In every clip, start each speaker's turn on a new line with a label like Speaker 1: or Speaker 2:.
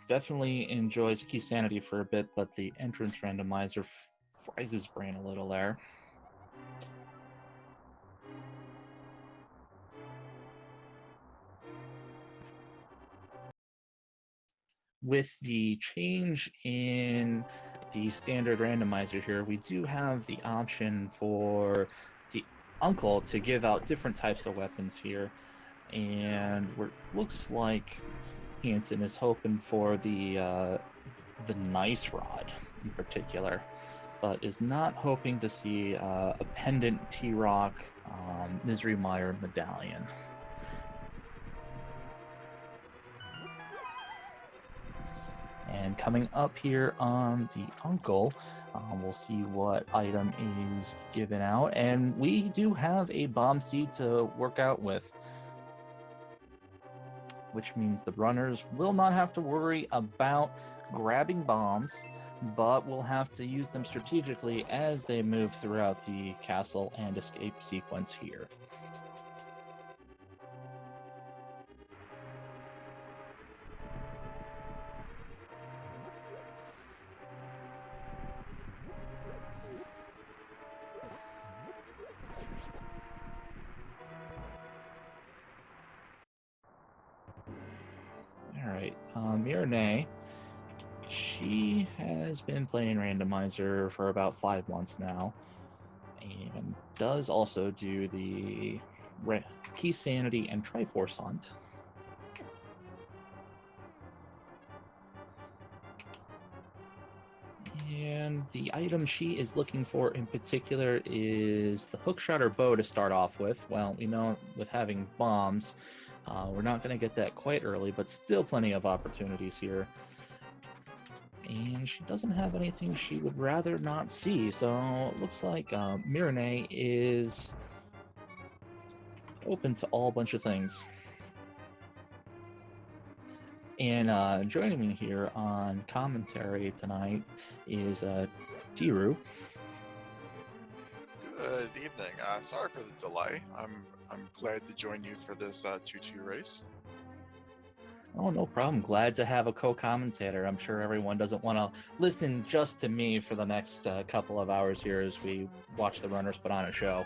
Speaker 1: definitely enjoys key sanity for a bit, but the entrance randomizer fries his brain a little there. With the change in the standard randomizer here, we do have the option for the uncle to give out different types of weapons here. And looks like Hancin is hoping for the nice rod in particular, but is not hoping to see a pendant T-Rock Misery Mire medallion. And coming up here on the uncle, we'll see what item is given out, and we do have a bomb seed to work out with, which means the runners will not have to worry about grabbing bombs, but will have to use them strategically as they move throughout the castle and escape sequence here. Alright, myrnae, she has been playing Randomizer for about 5 months now, and does also do the Key Sanity and Triforce Hunt. And the item she is looking for in particular is the hookshot or bow to start off with. Well, you know, with having bombs, we're not going to get that quite early, but still plenty of opportunities here. And she doesn't have anything she would rather not see, so it looks like myrnae is open to all bunch of things. And joining me here on commentary tonight is Tiru.
Speaker 2: Good evening. Sorry for the delay. I'm glad to join you for this 2-2 race.
Speaker 1: Oh, no problem. Glad to have a co-commentator. I'm sure everyone doesn't want to listen just to me for the next couple of hours here as we watch the runners put on a show.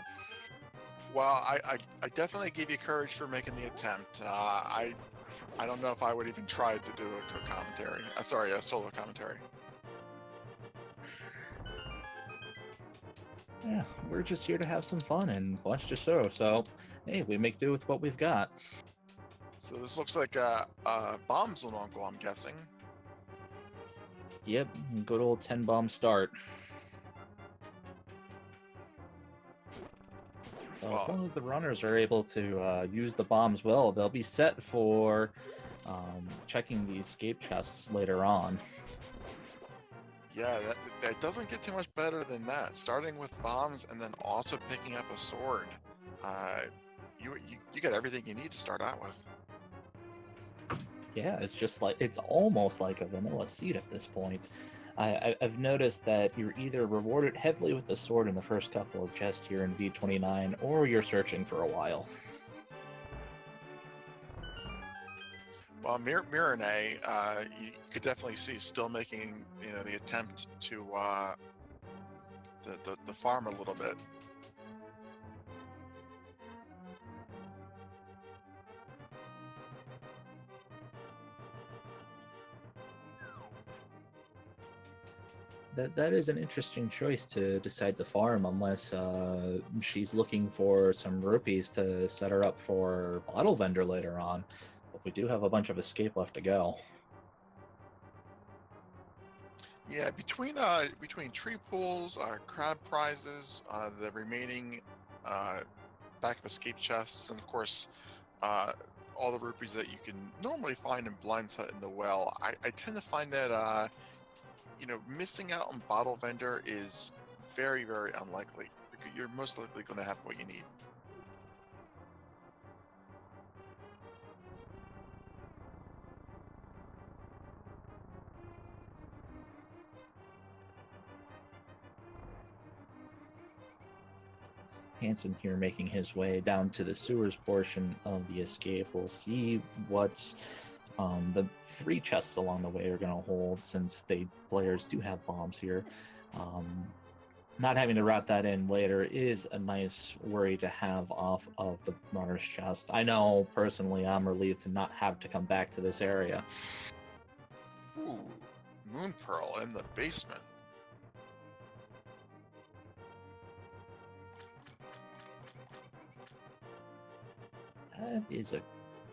Speaker 2: Well, I definitely give you courage for making the attempt. I don't know if I would even try to do a co-commentary. Sorry, a solo commentary.
Speaker 1: Yeah, we're just here to have some fun and watch the show. So, hey, we make do with what we've got.
Speaker 2: So this looks like bombs on uncle, I'm guessing.
Speaker 1: Yep, good old 10-bomb start. So as long as the runners are able to use the bombs well, they'll be set for checking the escape chests later on.
Speaker 2: Yeah, that doesn't get too much better than that. Starting with bombs and then also picking up a sword. You got everything you need to start out with.
Speaker 1: Yeah, it's almost like a vanilla seed at this point. I've noticed that you're either rewarded heavily with the sword in the first couple of chests here in V29, or you're searching for a while.
Speaker 2: Well, myrnae, you could definitely see still making the attempt to the farm a little bit.
Speaker 1: That is an interesting choice to decide to farm, unless she's looking for some rupees to set her up for bottle vendor later on. But we do have a bunch of escape left to go.
Speaker 2: Yeah, between tree pools, crab prizes, the remaining back of escape chests, and of course all the rupees that you can normally find in blind set in the well, I tend to find that missing out on bottle vendor is very, very unlikely. You're most likely going to have what you need.
Speaker 1: Hancin here making his way down to the sewers portion of the escape. We'll see what's The 3 chests along the way are going to hold, since players do have bombs here. Not having to route that in later is a nice worry to have off of the runner's chest. I know personally I'm relieved to not have to come back to this area.
Speaker 2: Ooh, Moon Pearl in the basement.
Speaker 1: That is a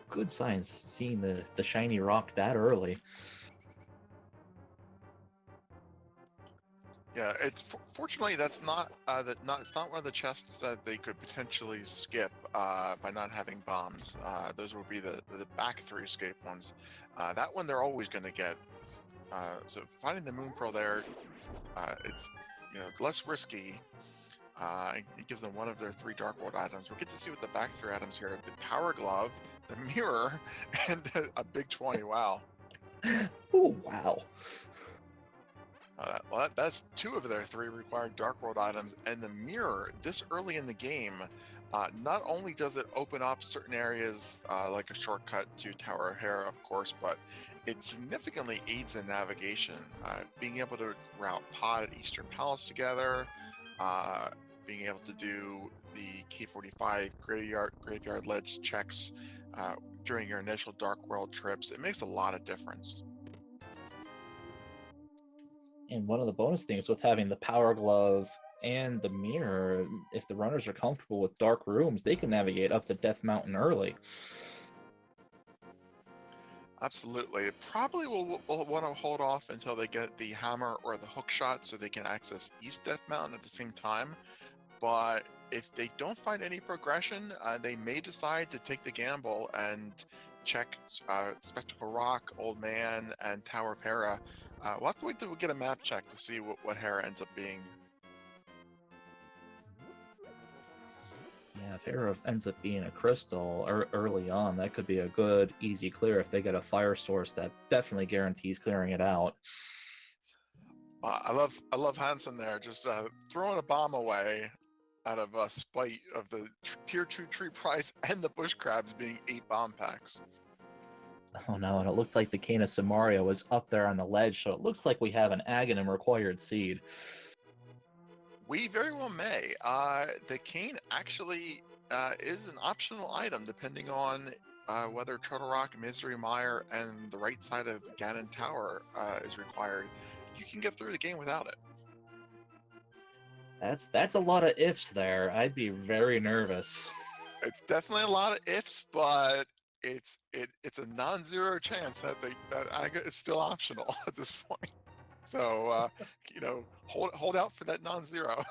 Speaker 1: good sign, seeing the shiny rock that early.
Speaker 2: Yeah, it's fortunately that's not it's not one of the chests that they could potentially skip by not having bombs. Those will be the back 3 escape ones. That one they're always going to get. So finding the Moon Pearl there, it's less risky. It gives them one of their 3 Dark World items. We'll get to see what the back 3 items here: the Power Glove, the Mirror, and a big 20. Wow.
Speaker 1: Oh, wow.
Speaker 2: Well, that's 2 of their 3 required Dark World items, and the Mirror, this early in the game, not only does it open up certain areas like a shortcut to Tower of Hera, of course, but it significantly aids in navigation. Being able to route Pod at Eastern Palace together, being able to do the K45 graveyard ledge checks during your initial Dark World trips, it makes a lot of difference.
Speaker 1: And one of the bonus things with having the Power Glove and the Mirror, if the runners are comfortable with dark rooms, they can navigate up to Death Mountain early.
Speaker 2: Absolutely. Probably will want to hold off until they get the hammer or the hook shot so they can access East Death Mountain at the same time. But if they don't find any progression, they may decide to take the gamble and check Spectacle Rock, Old Man, and Tower of Hera. We'll have to wait till we get a map check to see what Hera ends up being.
Speaker 1: Yeah, if Hera ends up being a crystal early on, that could be a good, easy clear if they get a fire source that definitely guarantees clearing it out.
Speaker 2: I love Hancin there, just throwing a bomb away out of spite of the tier 2 tree price and the bush crabs being 8 bomb packs.
Speaker 1: Oh no, and it looked like the Cane of Samaria was up there on the ledge, so it looks like we have an Aghanim required seed.
Speaker 2: We very well may. The cane actually is an optional item depending on whether Turtle Rock, Misery Mire, and the right side of Ganon Tower is required. You can get through the game without it.
Speaker 1: That's a lot of ifs there. I'd be very nervous.
Speaker 2: It's definitely a lot of ifs, but it's a non-zero chance that that Aga is still optional at this point. So hold out for that non-zero.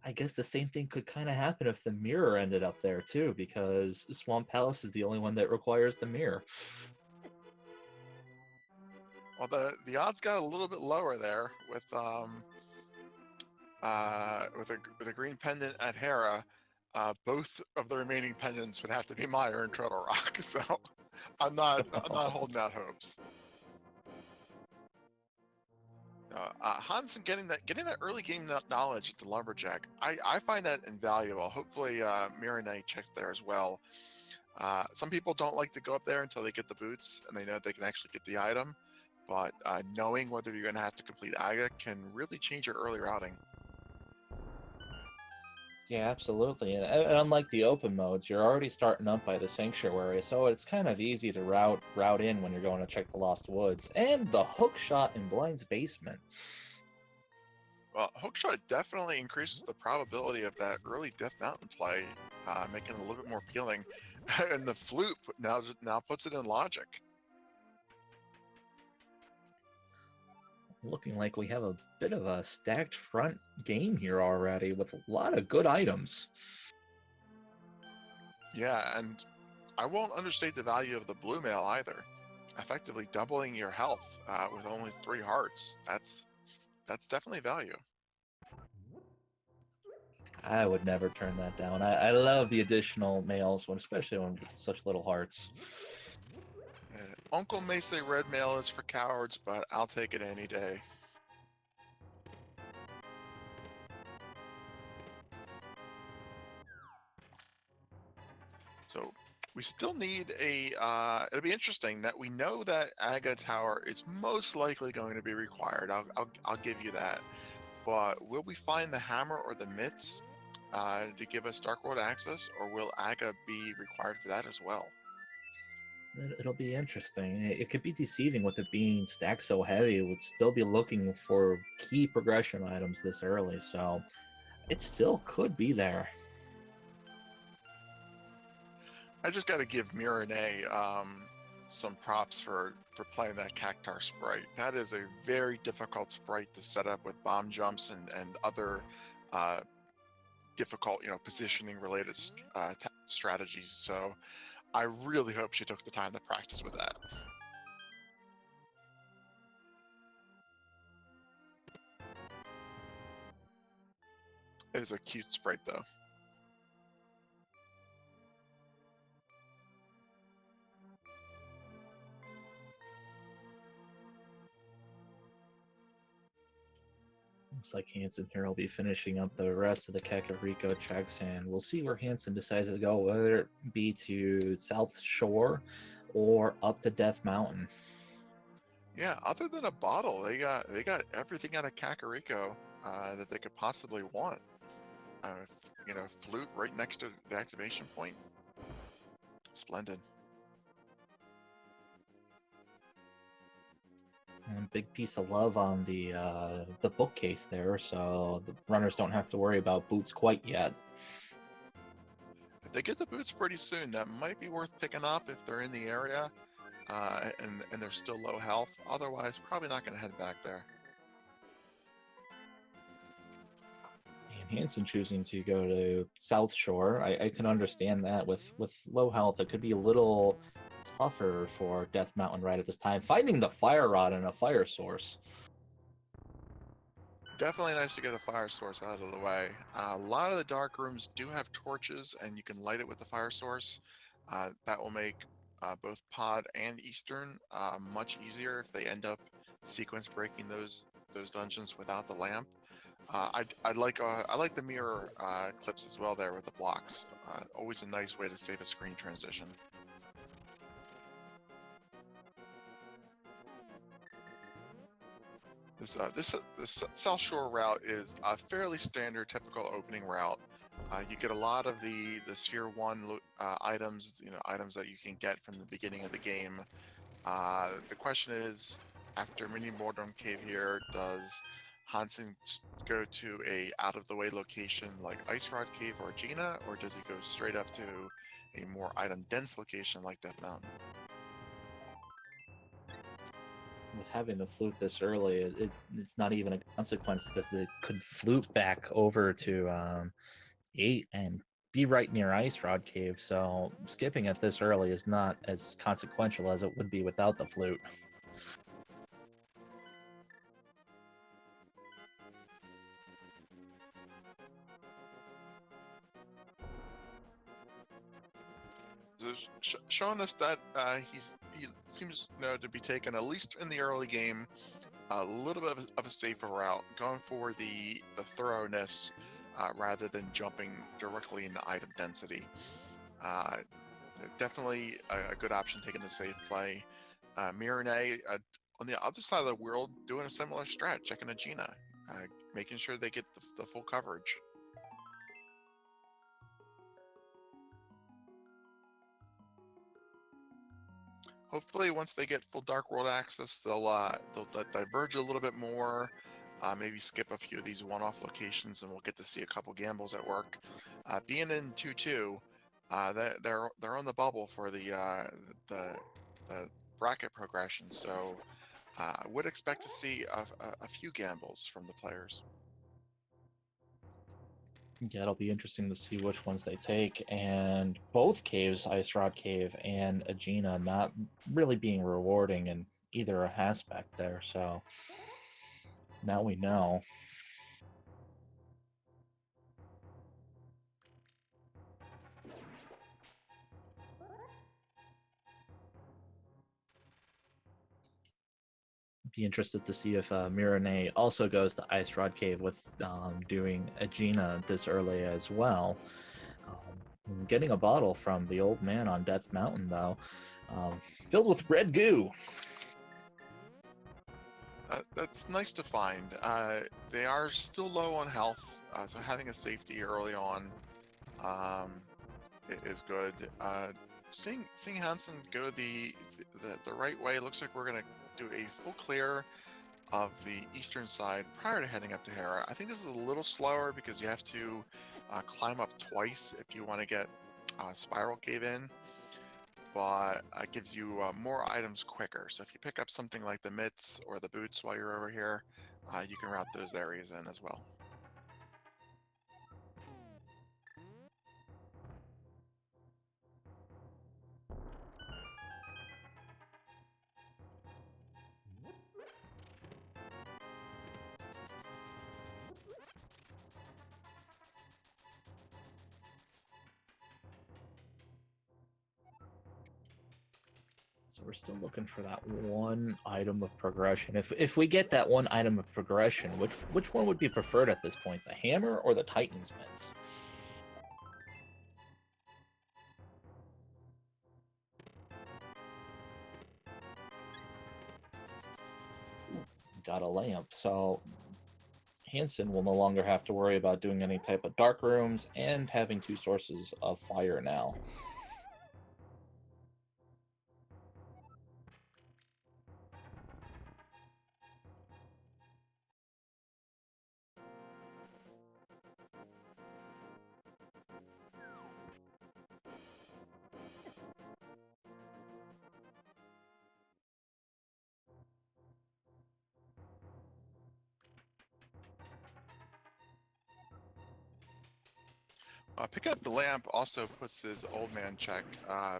Speaker 1: I guess the same thing could kind of happen if the mirror ended up there too, because Swamp Palace is the only one that requires the mirror.
Speaker 2: Well, the odds got a little bit lower there with a green pendant at Hera. Both of the remaining pendants would have to be Mire and Turtle Rock. So I'm not holding out hopes. Hancin getting that early game knowledge at the lumberjack, I find that invaluable. Hopefully, myrnae checked there as well. Some people don't like to go up there until they get the boots and they know they can actually get the item. But knowing whether you're going to have to complete Aga can really change your early routing.
Speaker 1: Yeah, absolutely. And unlike the open modes, you're already starting up by the sanctuary, so it's kind of easy to route in when you're going to check the Lost Woods. And the hook shot in Blind's basement.
Speaker 2: Well, Hookshot definitely increases the probability of that early Death Mountain play, making it a little bit more appealing. And the flute now puts it in logic.
Speaker 1: Looking like we have a bit of a stacked front game here already with a lot of good items.
Speaker 2: Yeah, and I won't understate the value of the blue mail either. Effectively doubling your health with only 3 hearts. That's definitely value.
Speaker 1: I would never turn that down. I love the additional mails, especially when with such little hearts.
Speaker 2: Uncle may say red mail is for cowards, but I'll take it any day. So We still need a. It'll be interesting that we know that Aga Tower is most likely going to be required. I'll give you that. But will we find the hammer or the mitts to give us Dark World access, or will Aga be required for that as well?
Speaker 1: It'll be interesting. It could be deceiving with it being stacked so heavy. It would still be looking for key progression items this early, so it still could be there.
Speaker 2: I just got to give myrnae some props for playing that Cactar sprite. That is a very difficult sprite to set up with bomb jumps and other uh, difficult, positioning related strategies. So I really hope she took the time to practice with that. It is a cute sprite though.
Speaker 1: Looks like Hancin here will be finishing up the rest of the Kakariko checks, and we'll see where Hancin decides to go, whether it be to South Shore or up to Death Mountain.
Speaker 2: Yeah, other than a bottle, they got everything out of Kakariko that they could possibly want. Flute right next to the activation point. Splendid.
Speaker 1: And big piece of love on the bookcase there, so the runners don't have to worry about boots quite yet.
Speaker 2: If they get the boots pretty soon, that might be worth picking up if they're in the area and they're still low health. Otherwise, probably not going to head back there.
Speaker 1: And Hanson choosing to go to South Shore, I can understand that. With low health, it could be a little tougher for Death Mountain right at this time. Finding the fire rod and a fire source.
Speaker 2: Definitely nice to get a fire source out of the way. A lot of the dark rooms do have torches, and you can light it with the fire source. That will make both Pod and Eastern much easier if they end up sequence breaking those dungeons without the lamp. I like the mirror clips as well there with the blocks. Always a nice way to save a screen transition. This South Shore route is a fairly standard, typical opening route. You get a lot of the Sphere One items, items that you can get from the beginning of the game. The question is, after Mini Boredom Cave here, does Hancin go to a out-of-the-way location like Ice Rod Cave or Gina, or does he go straight up to a more item-dense location like Death Mountain?
Speaker 1: With having the flute this early, it's not even a consequence because it could flute back over to 8 and be right near Ice Rod Cave. So skipping it this early is not as consequential as it would be without the flute.
Speaker 2: Showing us that he seems to be taken, at least in the early game, a little bit of a safer route, going for the thoroughness rather than jumping directly into item density. Uh, Definitely a good option taking the safe play. Myrnae, on the other side of the world, doing a similar strat, checking a Gina, making sure they get the full coverage. Hopefully, once they get full Dark World access, they'll diverge a little bit more. Maybe skip a few of these one-off locations, and we'll get to see a couple gambles at work. Being in 2-2, they're on the bubble for the bracket progression, so I would expect to see a few gambles from the players.
Speaker 1: Yeah, it'll be interesting to see which ones they take. And both caves, Ice Rod Cave and Aegina, not really being rewarding in either aspect there. So now we know. Be interested to see if Myrnae also goes to Ice Rod Cave with doing Aegina this early as well. Um, Getting a bottle from the old man on Death Mountain, though, um, filled with red goo.
Speaker 2: That's nice to find. They are still low on health, so having a safety early on um, is good. Seeing Hansen go the right way, looks like we're gonna do a full clear of the eastern side prior to heading up to Hera. I think this is a little slower because you have to climb up twice if you want to get Spiral Cave in, but it gives you more items quicker. So if you pick up something like the mitts or the boots while you're over here, you can route those areas in as well.
Speaker 1: So we're still looking for that one item of progression. If we get that one item of progression, which one would be preferred at this point, the hammer or the Titan's mitts? Got a lamp, so Hancin will no longer have to worry about doing any type of dark rooms and having two sources of fire now.
Speaker 2: Picking up the lamp also puts his old man check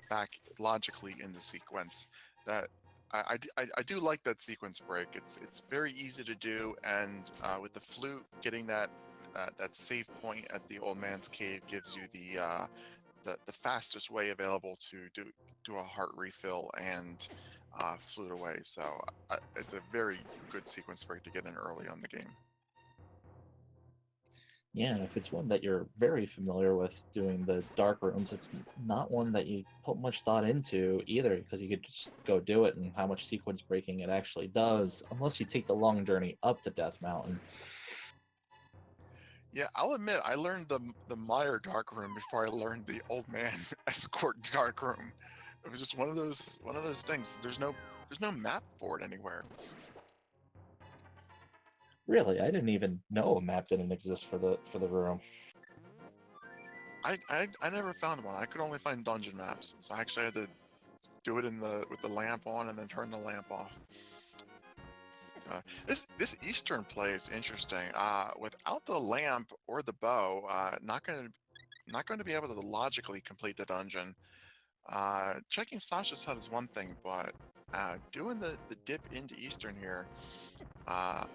Speaker 2: back logically in the sequence. That I do like that sequence break. It's very easy to do, and with the flute, getting that save point at the old man's cave gives you the fastest way available to do a heart refill and flute away. So it's a very good sequence break to get in early on the game.
Speaker 1: Yeah, and if it's one that you're very familiar with doing the dark rooms, it's not one that you put much thought into either, because you could just go do it, and how much sequence breaking it actually does, unless you take the long journey up to Death Mountain.
Speaker 2: Yeah, I'll admit I learned the Meyer dark room before I learned the old man escort dark room. It was just one of those things. There's no map for it anywhere.
Speaker 1: Really, I didn't even know a map didn't exist for the room.
Speaker 2: I never found one. I could only find dungeon maps, so I actually had to do it in the with the lamp on and then turn the lamp off. This eastern play is interesting. Without the lamp or the bow, not going to be able to logically complete the dungeon. Checking Sasha's hut is one thing, but doing the dip into Eastern here, uh,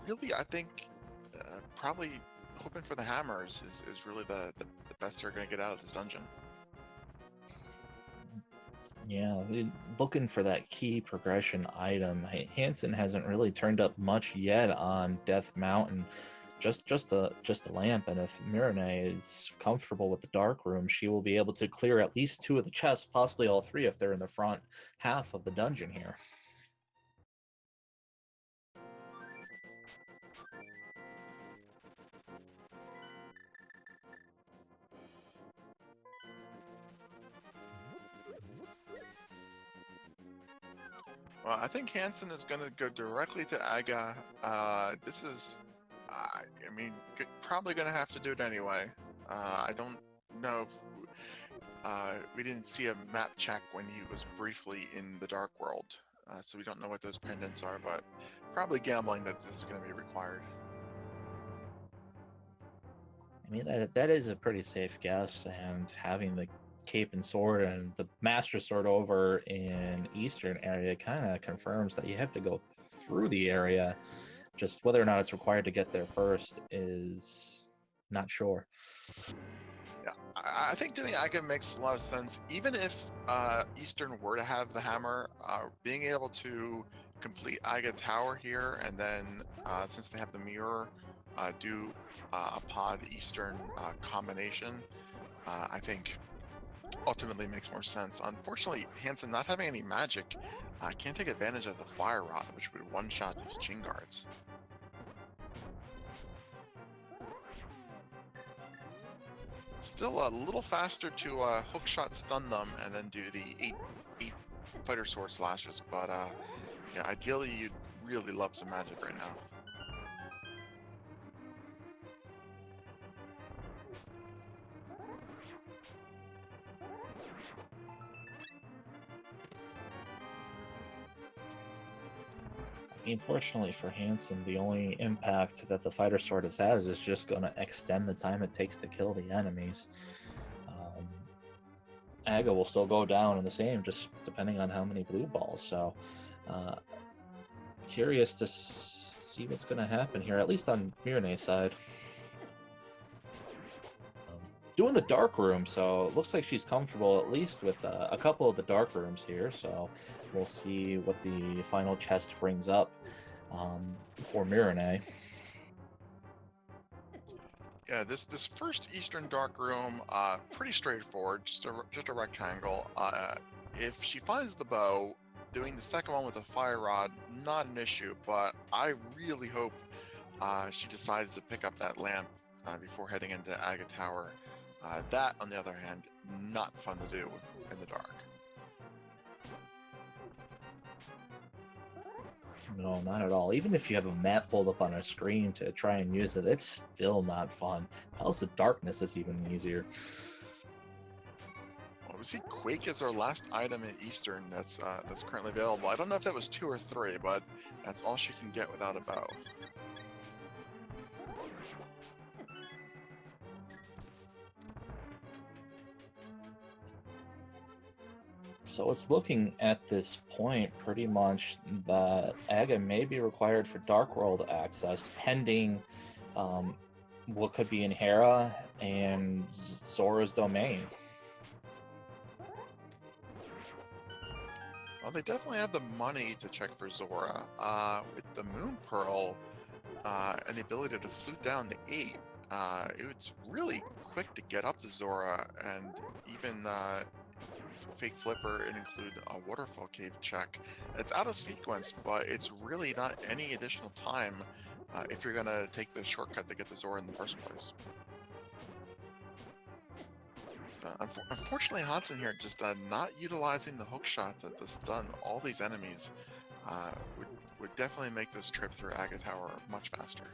Speaker 2: really, I think probably hoping for the hammers is really the best they're going to get out of this dungeon.
Speaker 1: Yeah, looking for that key progression item. Hansen hasn't really turned up much yet on Death Mountain. Just the lamp, and if myrnae is comfortable with the dark room, she will be able to clear at least two of the chests, possibly all three if they're in the front half of the dungeon here.
Speaker 2: Well, I think Hansen is going to go directly to Aga. This is, I mean, probably going to have to do it anyway. I don't know if we didn't see a map check when he was briefly in the Dark World, so we don't know what those pendants are, but probably gambling that this is going to be required.
Speaker 1: I mean, that is a pretty safe guess, and having the cape and sword and the master sword over in eastern area kind of confirms that you have to go through the area. Just whether or not it's required to get there first is not sure.
Speaker 2: Yeah, I think doing Aga makes a lot of sense. Even if Eastern were to have the hammer, being able to complete Aga Tower here, and then since they have the mirror, do a pod Eastern combination. I think ultimately makes more sense. Unfortunately, Hansen not having any magic can't take advantage of the fire rod, which would one-shot these Chin guards. Still a little faster to hook shot stun them and then do the eight fighter sword slashes, but yeah, ideally you'd really love some magic right now.
Speaker 1: Unfortunately for Hansen, the only impact that the fighter sword has is just going to extend the time it takes to kill the enemies. Um, Aga will still go down in the same, just depending on how many blue balls. So, uh, curious to see what's going to happen here, at least on myrnae's side. Doing the dark room, so it looks like she's comfortable at least with a couple of the dark rooms here. So we'll see what the final chest brings up for myrnae.
Speaker 2: Yeah, this first Eastern Dark Room, pretty straightforward, just a rectangle. If she finds the bow, doing the second one with a fire rod, not an issue. But I really hope she decides to pick up that lamp before heading into Aga Tower. That, on the other hand, not fun to do in the dark.
Speaker 1: No, not at all. Even if you have a map pulled up on a screen to try and use it, it's still not fun. House of Darkness is even easier.
Speaker 2: Well, we see Quake as our last item in Eastern that's currently available. I don't know if that was 2 or 3, but that's all she can get without a bow.
Speaker 1: So it's looking at this point pretty much that Aga may be required for Dark World access, pending um, what could be in Hera and Zora's domain.
Speaker 2: Well, they definitely have the money to check for Zora. With the Moon Pearl and the ability to flute down to 8, it's really quick to get up to Zora, and even Fake Flipper and include a Waterfall Cave check. It's out of sequence, but it's really not any additional time if you're going to take the shortcut to get to Zora in the first place. Unfortunately, Hancin here just not utilizing the hook shot to stun all these enemies would definitely make this trip through Aga Tower much faster.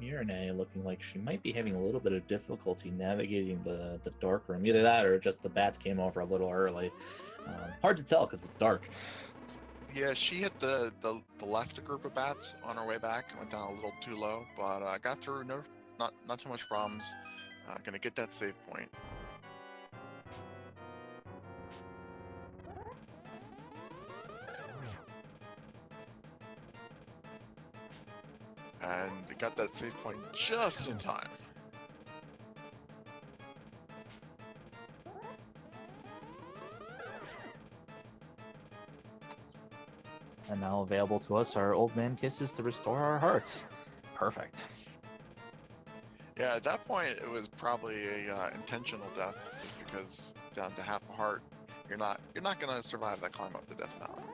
Speaker 1: Myrnae looking like she might be having a little bit of difficulty navigating the dark room. Either that or just the bats came over a little early. Hard to tell because it's dark.
Speaker 2: Yeah, she hit the left group of bats on her way back. Went down a little too low, but got through. No, not too much problems. Gonna get that save point. And got that save point just in time.
Speaker 1: And now available to us are Old Man Kisses to restore our hearts. Perfect.
Speaker 2: Yeah, at that point it was probably a intentional death, just because down to half a heart, you're not gonna survive that climb up the death mountain.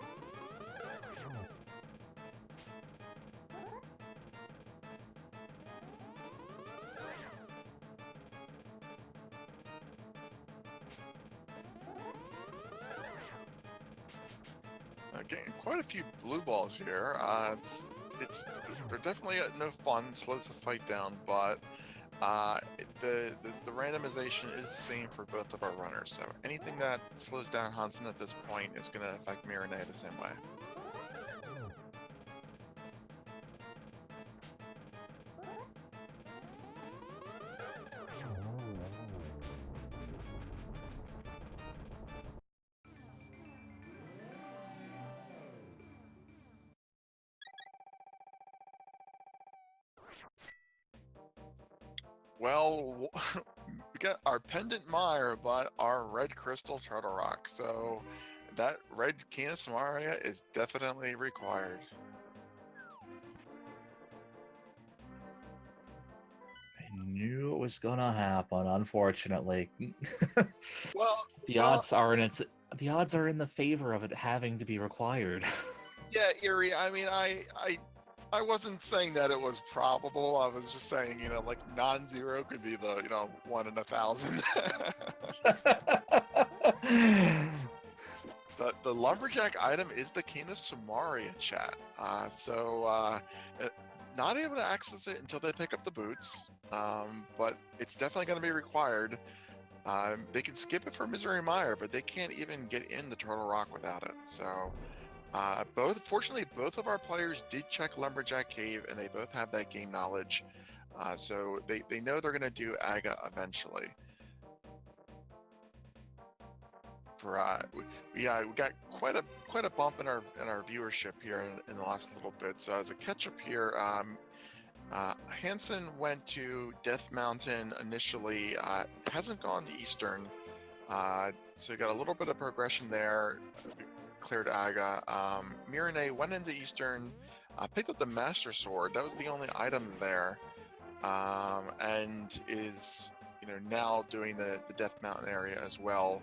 Speaker 2: Getting quite a few blue balls here. It's they're definitely no fun, slows the fight down, but the randomization is the same for both of our runners. So anything that slows down Hansen at this point is going to affect Myrnae the same way. Well, we got our pendant mire, but our red crystal turtle rock. So that red Canis Maria is definitely required.
Speaker 1: I knew it was gonna happen, unfortunately.
Speaker 2: Well,
Speaker 1: the
Speaker 2: well,
Speaker 1: odds are in its the odds are in the favor of it having to be required.
Speaker 2: yeah, Erie. I mean, I wasn't saying that it was probable. I was just saying, like non-zero could be the, 1 in 1,000. The lumberjack item is the Canis Sumaria chat. Not able to access it until they pick up the boots, but it's definitely going to be required. They can skip it for Misery Mire, but they can't even get in the Turtle Rock without it. So, fortunately, both of our players did check Lumberjack Cave, and they both have that game knowledge. So they know they're going to do Aga eventually. We got quite a bump in our viewership here in the last little bit. So as a catch up here, Hancin went to Death Mountain initially. Hasn't gone to Eastern, so you got a little bit of progression there. Cleared Aga. Myrnae went into Eastern, picked up the Master Sword. That was the only item there, and is now doing the Death Mountain area as well.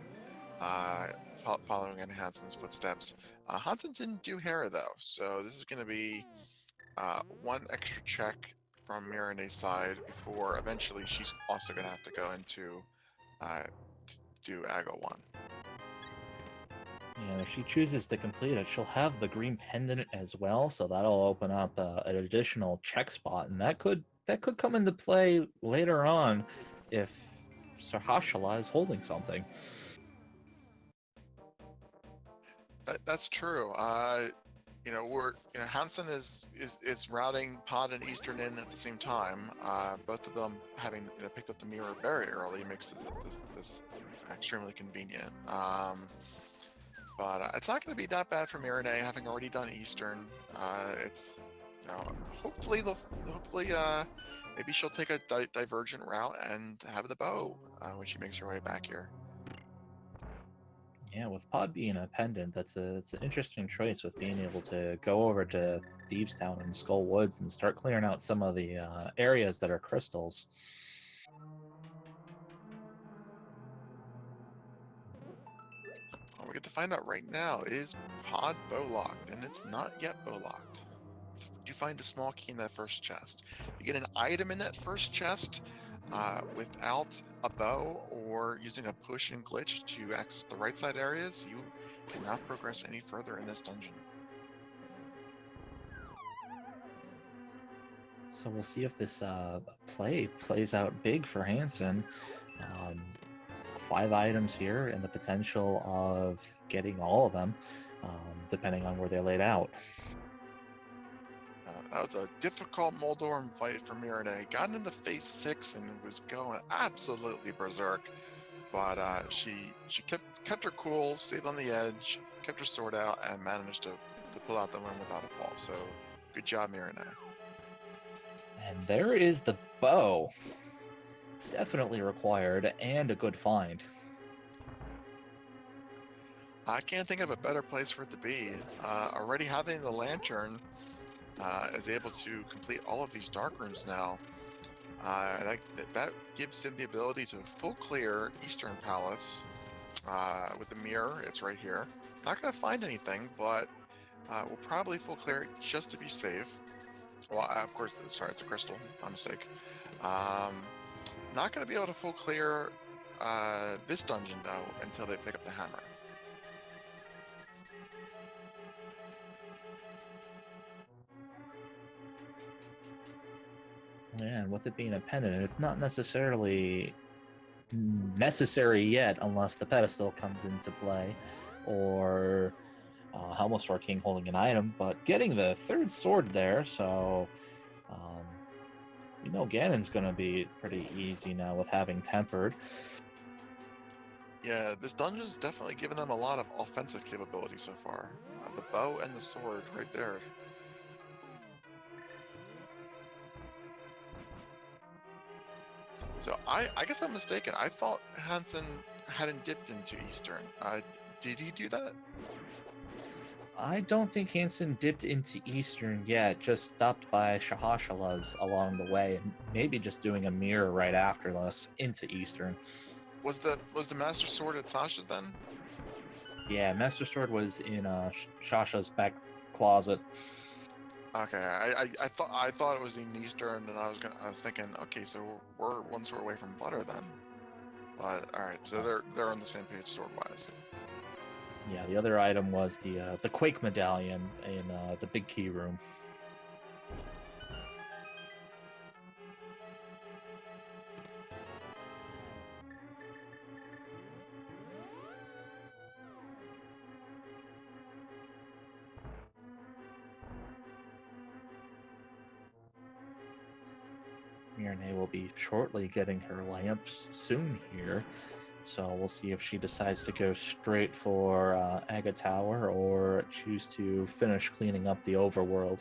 Speaker 2: Following in Hansen's footsteps. Hansen didn't do Hera though, so this is going to be one extra check from Mirane's side before eventually she's also going to have to go into do Aga 1.
Speaker 1: And if she chooses to complete it, she'll have the green pendant as well, so that'll open up an additional check spot, and that could come into play later on if Sarhashala is holding something.
Speaker 2: That's true. Hansen is routing Pod and Eastern in at the same time. Both of them having picked up the mirror very early makes this extremely convenient. But it's not going to be that bad for Myrnae having already done Eastern. It's hopefully maybe she'll take a divergent route and have the bow when she makes her way back here.
Speaker 1: Yeah, with Pod being a pendant, it's an interesting choice with being able to go over to Thieves Town and Skull Woods and start clearing out some of the areas that are crystals.
Speaker 2: What we get to find out right now is Pod bow locked, and it's not yet bow locked. You find a small key in that first chest. You get an item in that first chest without a bow or using a push and glitch to access the right side areas. You cannot progress any further in this dungeon.
Speaker 1: So we'll see if this plays out big for Hansen. 5 items here and the potential of getting all of them, depending on where they're laid out.
Speaker 2: That was a difficult Moldorm fight for Myrnae. Got into phase 6 and was going absolutely berserk, but she kept her cool, stayed on the edge, kept her sword out, and managed to pull out the win without a fall. So good job, Myrnae.
Speaker 1: And there is the bow. Definitely required and a good find.
Speaker 2: I can't think of a better place for it to be. Already having the lantern is able to complete all of these dark rooms now. That gives him the ability to full clear Eastern Palace with the mirror. It's right here. Not going to find anything, but we'll probably full clear it just to be safe. Well, of course, sorry, it's a crystal. My mistake. Not going to be able to full clear this dungeon, though, until they pick up the hammer.
Speaker 1: Yeah, and with it being a pendant, it's not necessarily necessary yet unless the pedestal comes into play, or Helmsor King holding an item, but getting the 3rd sword there, so Ganon's going to be pretty easy now with having tempered.
Speaker 2: Yeah, this dungeon's definitely given them a lot of offensive capability so far. The bow and the sword right there. So I guess I'm mistaken. I thought Hansen hadn't dipped into Eastern. Did he do that?
Speaker 1: I don't think Hancin dipped into Eastern yet, just stopped by Shahashalas along the way, and maybe just doing a mirror right after us into Eastern.
Speaker 2: Was the Master Sword at Sasha's then?
Speaker 1: Yeah, Master Sword was in Shasha's back closet.
Speaker 2: Okay, I thought it was in Eastern, and I was thinking, okay, so we're one sword away from Butter then. But all right, so they're on the same page sword wise.
Speaker 1: Yeah, the other item was the Quake medallion in the big key room. Myrnae will be shortly getting her lamps soon here, so we'll see if she decides to go straight for Aga Tower or choose to finish cleaning up the overworld.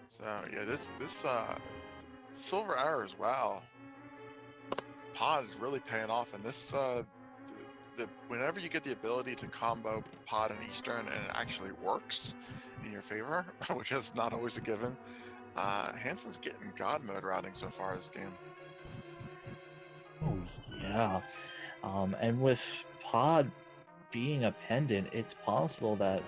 Speaker 2: So yeah, this silver arrows, wow, pod is really paying off, and this whenever you get the ability to combo pod and Eastern and it actually works in your favor, which is not always a given. Hansen's getting God mode routing so far this game.
Speaker 1: Oh yeah, and with Pod being a pendant, it's possible that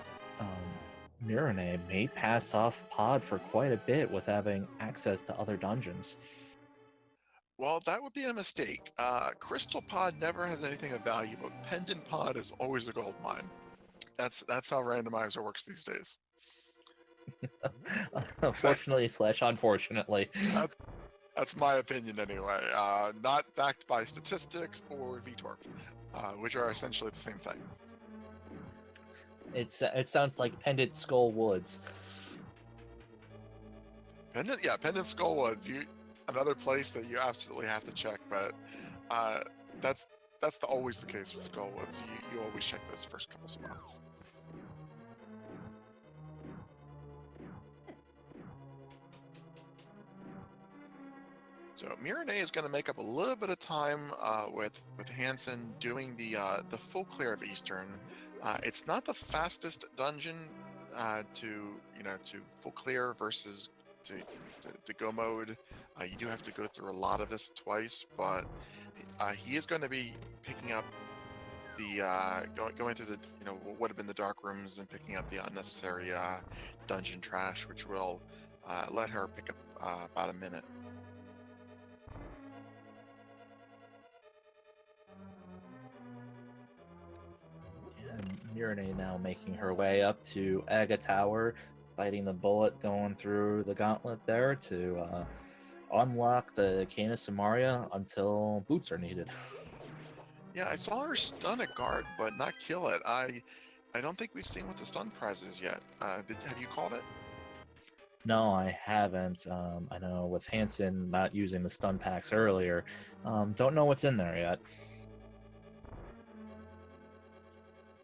Speaker 1: Myrnae may pass off Pod for quite a bit with having access to other dungeons.
Speaker 2: Well, that would be a mistake. Crystal Pod never has anything of value, but Pendant Pod is always a gold mine. That's how Randomizer works these days. That's
Speaker 1: Fortunately slash unfortunately.
Speaker 2: that's, that's my opinion anyway. Not backed by statistics or VTORP, which are essentially the same thing.
Speaker 1: It sounds like Pendant Skull Woods.
Speaker 2: Pendant Skullwoods, another place that you absolutely have to check, but uh, that's always the case with Skullwoods. You always check those first couple spots. So Myrnae is going to make up a little bit of time with Hansen doing the full clear of Eastern. It's not the fastest dungeon to full clear versus to go mode. You do have to go through a lot of this twice, but he is going to be picking up the going through the what would have been the dark rooms and picking up the unnecessary dungeon trash, which will let her pick up about a minute.
Speaker 1: And Myrnae now making her way up to Aga Tower, fighting the bullet going through the gauntlet there to unlock the Canis Samaria until boots are needed.
Speaker 2: Yeah, I saw her stun a guard, but not kill it. I don't think we've seen what the stun prize is yet. Have you called it?
Speaker 1: No, I haven't. I know with Hancin not using the stun packs earlier, don't know what's in there yet.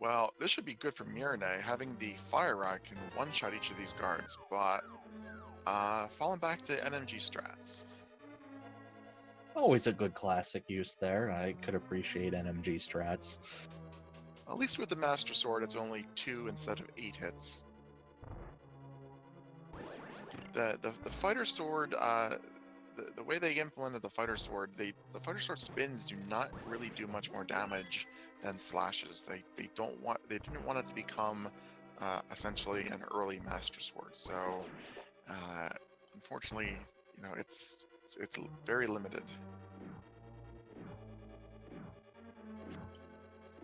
Speaker 2: Well, this should be good for Myrnae. Having the fire rod can one-shot each of these guards, but falling back to NMG strats.
Speaker 1: Always a good classic use there. I could appreciate NMG strats.
Speaker 2: At least with the Master Sword, it's only 2 instead of 8 hits. The Fighter Sword, the way they implemented the Fighter Sword, the Fighter Sword spins do not really do much more damage than slashes. They didn't want it to become essentially an early Master Sword. So unfortunately, it's very limited.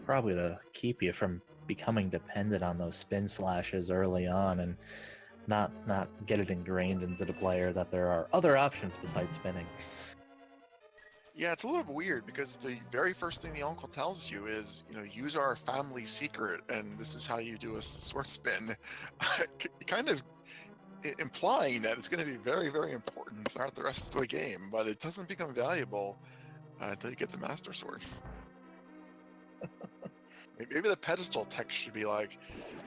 Speaker 1: Probably to keep you from becoming dependent on those spin slashes early on and not get it ingrained into the player that there are other options besides spinning.
Speaker 2: Yeah, it's a little bit weird because the very first thing the uncle tells you is, you know, use our family secret, and this is how you do a sword spin, kind of implying that it's going to be very, very important throughout the rest of the game, but it doesn't become valuable until you get the Master Sword. Maybe the pedestal text should be like,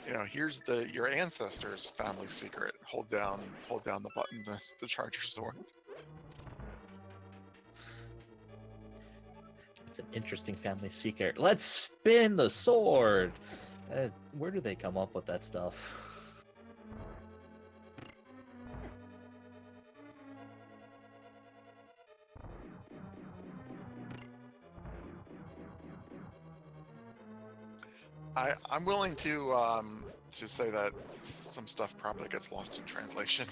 Speaker 2: you know, here's your ancestors' family secret. Hold down the button to charge your sword.
Speaker 1: It's an interesting family secret. Let's spin the sword. Where do they come up with that stuff?
Speaker 2: I'm willing to say that some stuff probably gets lost in translation.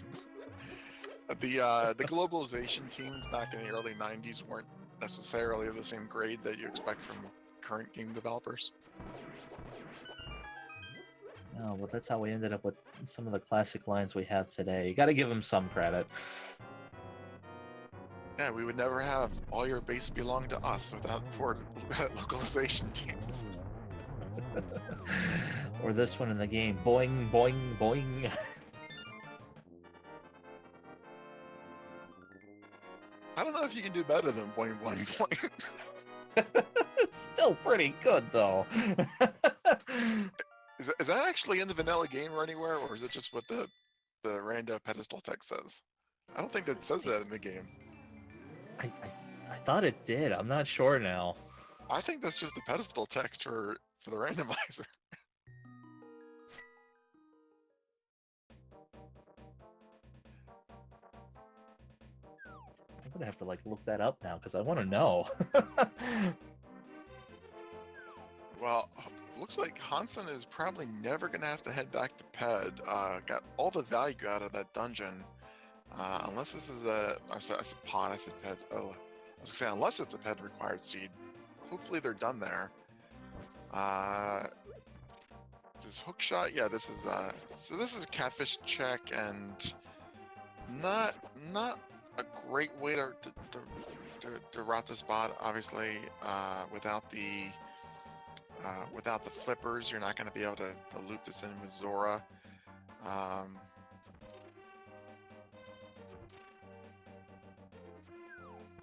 Speaker 2: The globalization teams back in the early '90s weren't necessarily the same grade that you expect from current game developers.
Speaker 1: Oh, well, that's how we ended up with some of the classic lines we have today. You got to give them some credit.
Speaker 2: Yeah, we would never have all your base belong to us without poor localization teams.
Speaker 1: Or this one in the game, boing, boing, boing.
Speaker 2: I don't know if you can do better than boing boing boing.
Speaker 1: It's still pretty good, though.
Speaker 2: Is that actually in the vanilla game or anywhere, or is it just what the rando pedestal text says? I don't think that says that in the game.
Speaker 1: I thought it did. I'm not sure now.
Speaker 2: I think that's just the pedestal text for the randomizer.
Speaker 1: I'm gonna have to like look that up now because I want to know.
Speaker 2: Well, looks like Hancin is probably never gonna have to head back to Ped. Got all the value out of that dungeon, unless this is I said pod. I said Ped. Oh, I was gonna say unless it's a Ped required seed. Hopefully they're done there. This hook shot, yeah. This is so this is a catfish check, and not a great way to route this bot. Obviously, without the flippers, you're not going to be able to loop this in with Zora.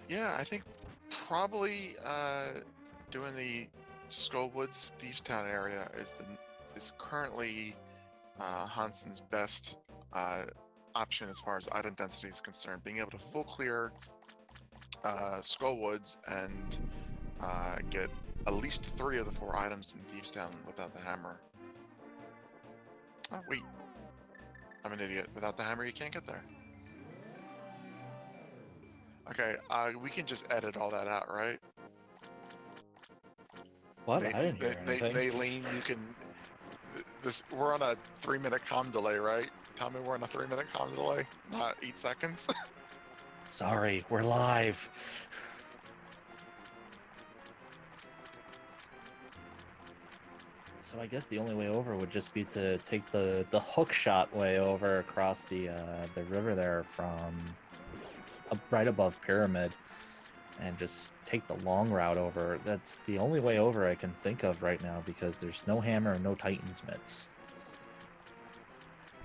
Speaker 2: Yeah, I think probably doing the Skullwoods Thieves Town area is currently Hansen's best option as far as item density is concerned. Being able to full clear Skullwoods and get at least 3 of the 4 items in Thieves Town without the hammer. Oh wait, I'm an idiot. Without the hammer, you can't get there. Okay, we can just edit all that out, right?
Speaker 1: What? I didn't hear anything.
Speaker 2: Naylene, you can. We're on a 3-minute comm delay, right? Tell me we're on a 3-minute comm delay, not 8 seconds.
Speaker 1: Sorry, we're live. So I guess the only way over would just be to take the hook shot way over across the river there from right above Pyramid, and just take the long route over. That's the only way over I can think of right now because there's no hammer and no Titan's mitts.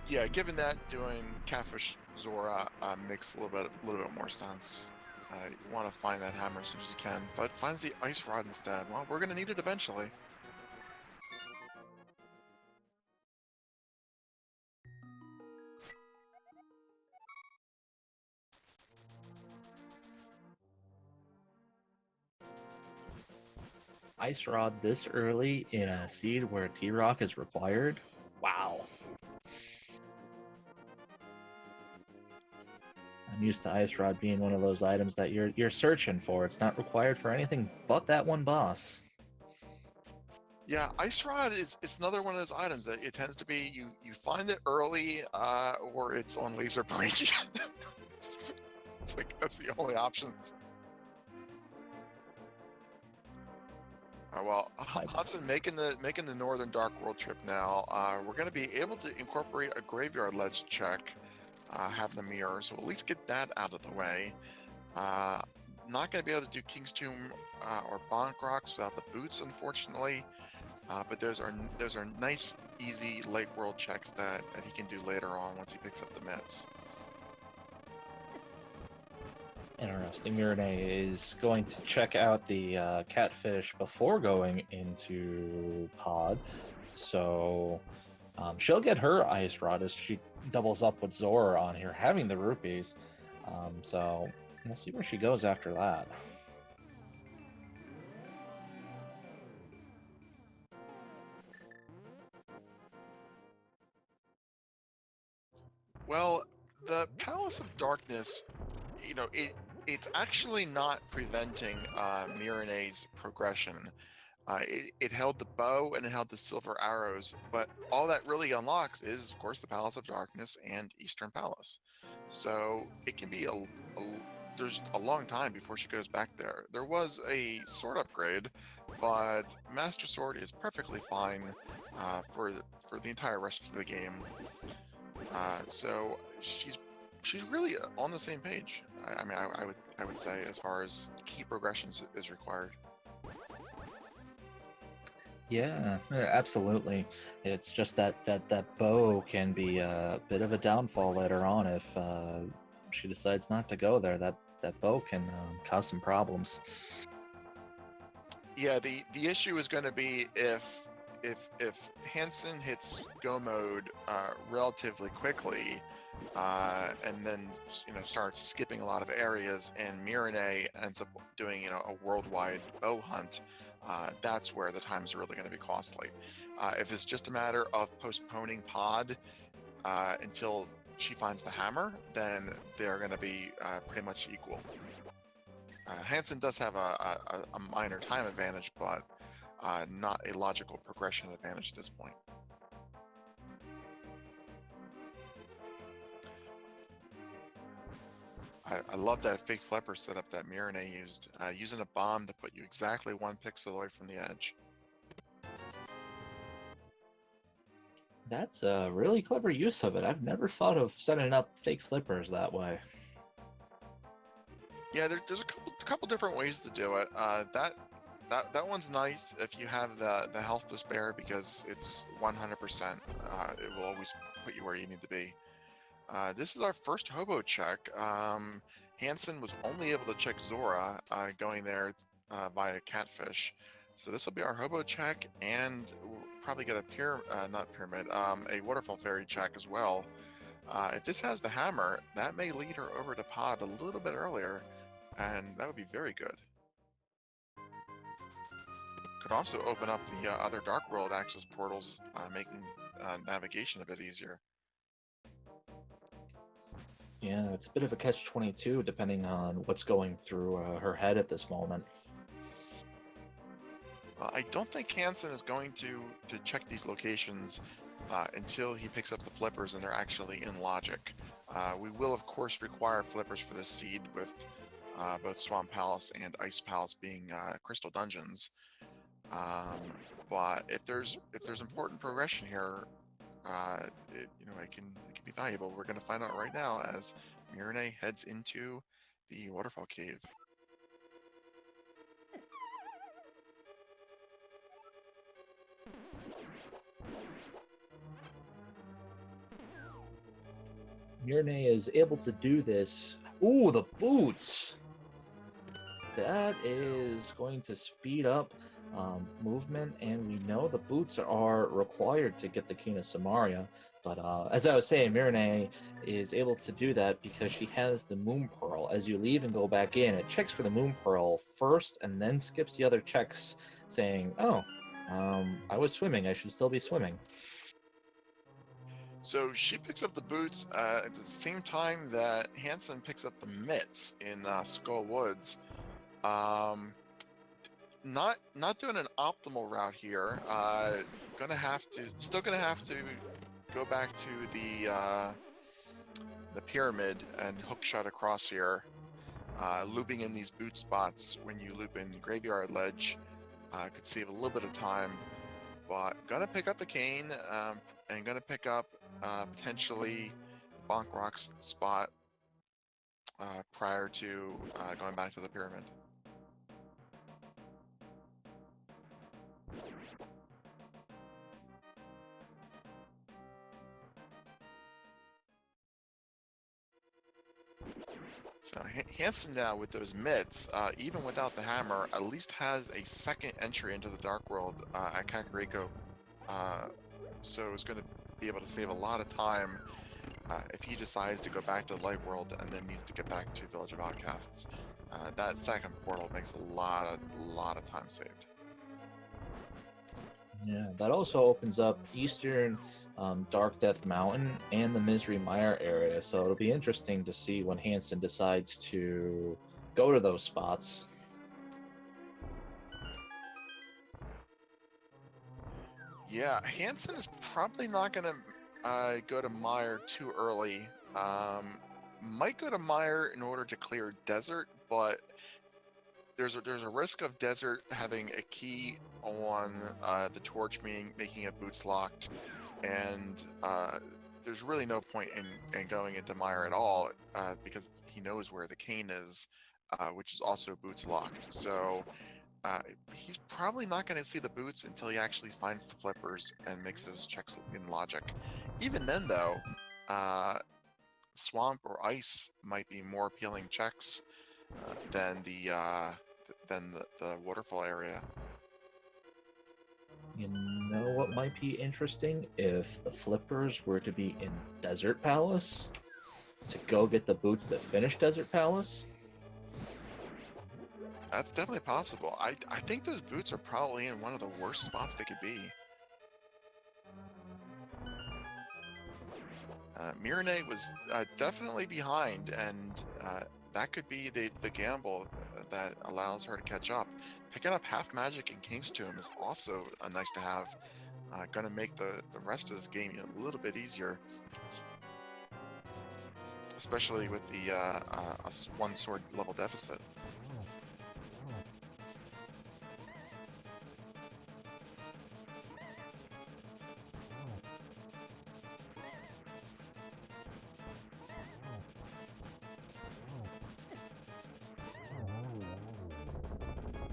Speaker 2: Yeah, given that, doing Catfish Zora makes a little bit more sense. You want to find that hammer as soon as you can, but finds the ice rod instead. Well, we're gonna need it eventually.
Speaker 1: Ice Rod this early in a seed where T-Rock is required? Wow. I'm used to Ice Rod being one of those items that you're searching for. It's not required for anything but that one boss.
Speaker 2: Yeah, Ice Rod it's another one of those items that it tends to be you find it early or it's on Laser Bridge. it's like that's the only options. Well, Hudson making the Northern Dark World trip now. We're going to be able to incorporate a graveyard ledge check, have the mirror, so at least get that out of the way. not going to be able to do King's Tomb or Bonk Rocks without the boots, unfortunately. But those are nice, easy light world checks that he can do later on once he picks up the mitts.
Speaker 1: Interesting. myrnae is going to check out the catfish before going into pod, so she'll get her ice rod as she doubles up with Zora on here, having the rupees. So we'll see where she goes after that.
Speaker 2: Well, the Palace of Darkness, it's actually not preventing Myrnae's progression. It held the bow and it held the silver arrows, but all that really unlocks is, of course, the Palace of Darkness and Eastern Palace. So it can be there's a long time before she goes back there. There was a sword upgrade, but Master Sword is perfectly fine for the entire rest of the game. So she's really on the same page. I mean, I would say as far as key progressions is required.
Speaker 1: Yeah, absolutely. It's just that bow can be a bit of a downfall later on if she decides not to go there. That bow can cause some problems.
Speaker 2: Yeah, the issue is going to be if Hancin hits go mode relatively quickly, and then starts skipping a lot of areas, and Myrnae ends up doing a worldwide bow hunt. That's where the time is really going to be costly. If it's just a matter of postponing pod until she finds the hammer, then they're going to be pretty much equal. Hancin does have a minor time advantage, but not a logical progression advantage at this point. I love that fake flipper setup that Myrnae used, using a bomb to put you exactly 1 pixel away from the edge.
Speaker 1: That's a really clever use of it. I've never thought of setting up fake flippers that way.
Speaker 2: Yeah, there's a couple different ways to do it. That one's nice if you have the health to spare, because it's 100%. It will always put you where you need to be. This is our first hobo check. Hancin was only able to check Zora going there via catfish. So this will be our hobo check, and we'll probably get a not pyramid, a waterfall fairy check as well. If this has the hammer, that may lead her over to pod a little bit earlier, and that would be very good. Could also open up the other Dark World access portals, making navigation a bit easier.
Speaker 1: Yeah, it's a bit of a catch-22 depending on what's going through her head at this moment.
Speaker 2: I don't think Hancin is going to check these locations until he picks up the flippers and they're actually in logic. We will, of course, require flippers for this seed, with both Swamp Palace and Ice Palace being crystal dungeons. But if there's important progression here, it can be valuable. We're going to find out right now as Myrnae heads into the waterfall cave.
Speaker 1: myrnae is able to do this. Ooh, the boots! That is going to speed up movement, and we know the boots are required to get the Key to Samaria. But as I was saying, myrnae is able to do that because she has the Moon Pearl. As you leave and go back in, it checks for the Moon Pearl first and then skips the other checks, saying, oh, I was swimming, I should still be swimming.
Speaker 2: So she picks up the boots at the same time that Hancin picks up the mitts in Skull Woods. Not doing an optimal route here. Still gonna have to go back to the pyramid and hookshot across here. Looping in these boot spots when you loop in Graveyard Ledge could save a little bit of time. But gonna pick up the cane, and gonna pick up potentially the Bonk Rocks spot. prior to going back to the pyramid. So Hancin now with those mitts, even without the hammer, at least has a second entry into the Dark World at Kakariko. So is going to be able to save a lot of time if he decides to go back to the Light World and then needs to get back to Village of Outcasts. That second portal makes a lot of time saved.
Speaker 1: Yeah, that also opens up Eastern Dark Death Mountain and the Misery Mire area, so it'll be interesting to see when Hancin decides to go to those spots.
Speaker 2: Yeah, Hancin is probably not going to go to Mire too early. Might go to Mire in order to clear Desert, but there's a risk of Desert having a key on the torch, making it boots locked, and there's really no point in going into Mire at all because he knows where the cane is, which is also boots locked. So he's probably not going to see the boots until he actually finds the flippers and makes those checks in logic. Even then, though, swamp or ice might be more appealing checks than the waterfall area.
Speaker 1: You know what might be interesting? If the flippers were to be in Desert Palace, to go get the boots to finish Desert Palace.
Speaker 2: That's definitely possible. I think those boots are probably in one of the worst spots they could be. Myrnae was definitely behind, and that could be the gamble that allows her to catch up. Picking up half magic in King's Tomb is also nice to have. Going to make the rest of this game a little bit easier, especially with the one sword level deficit.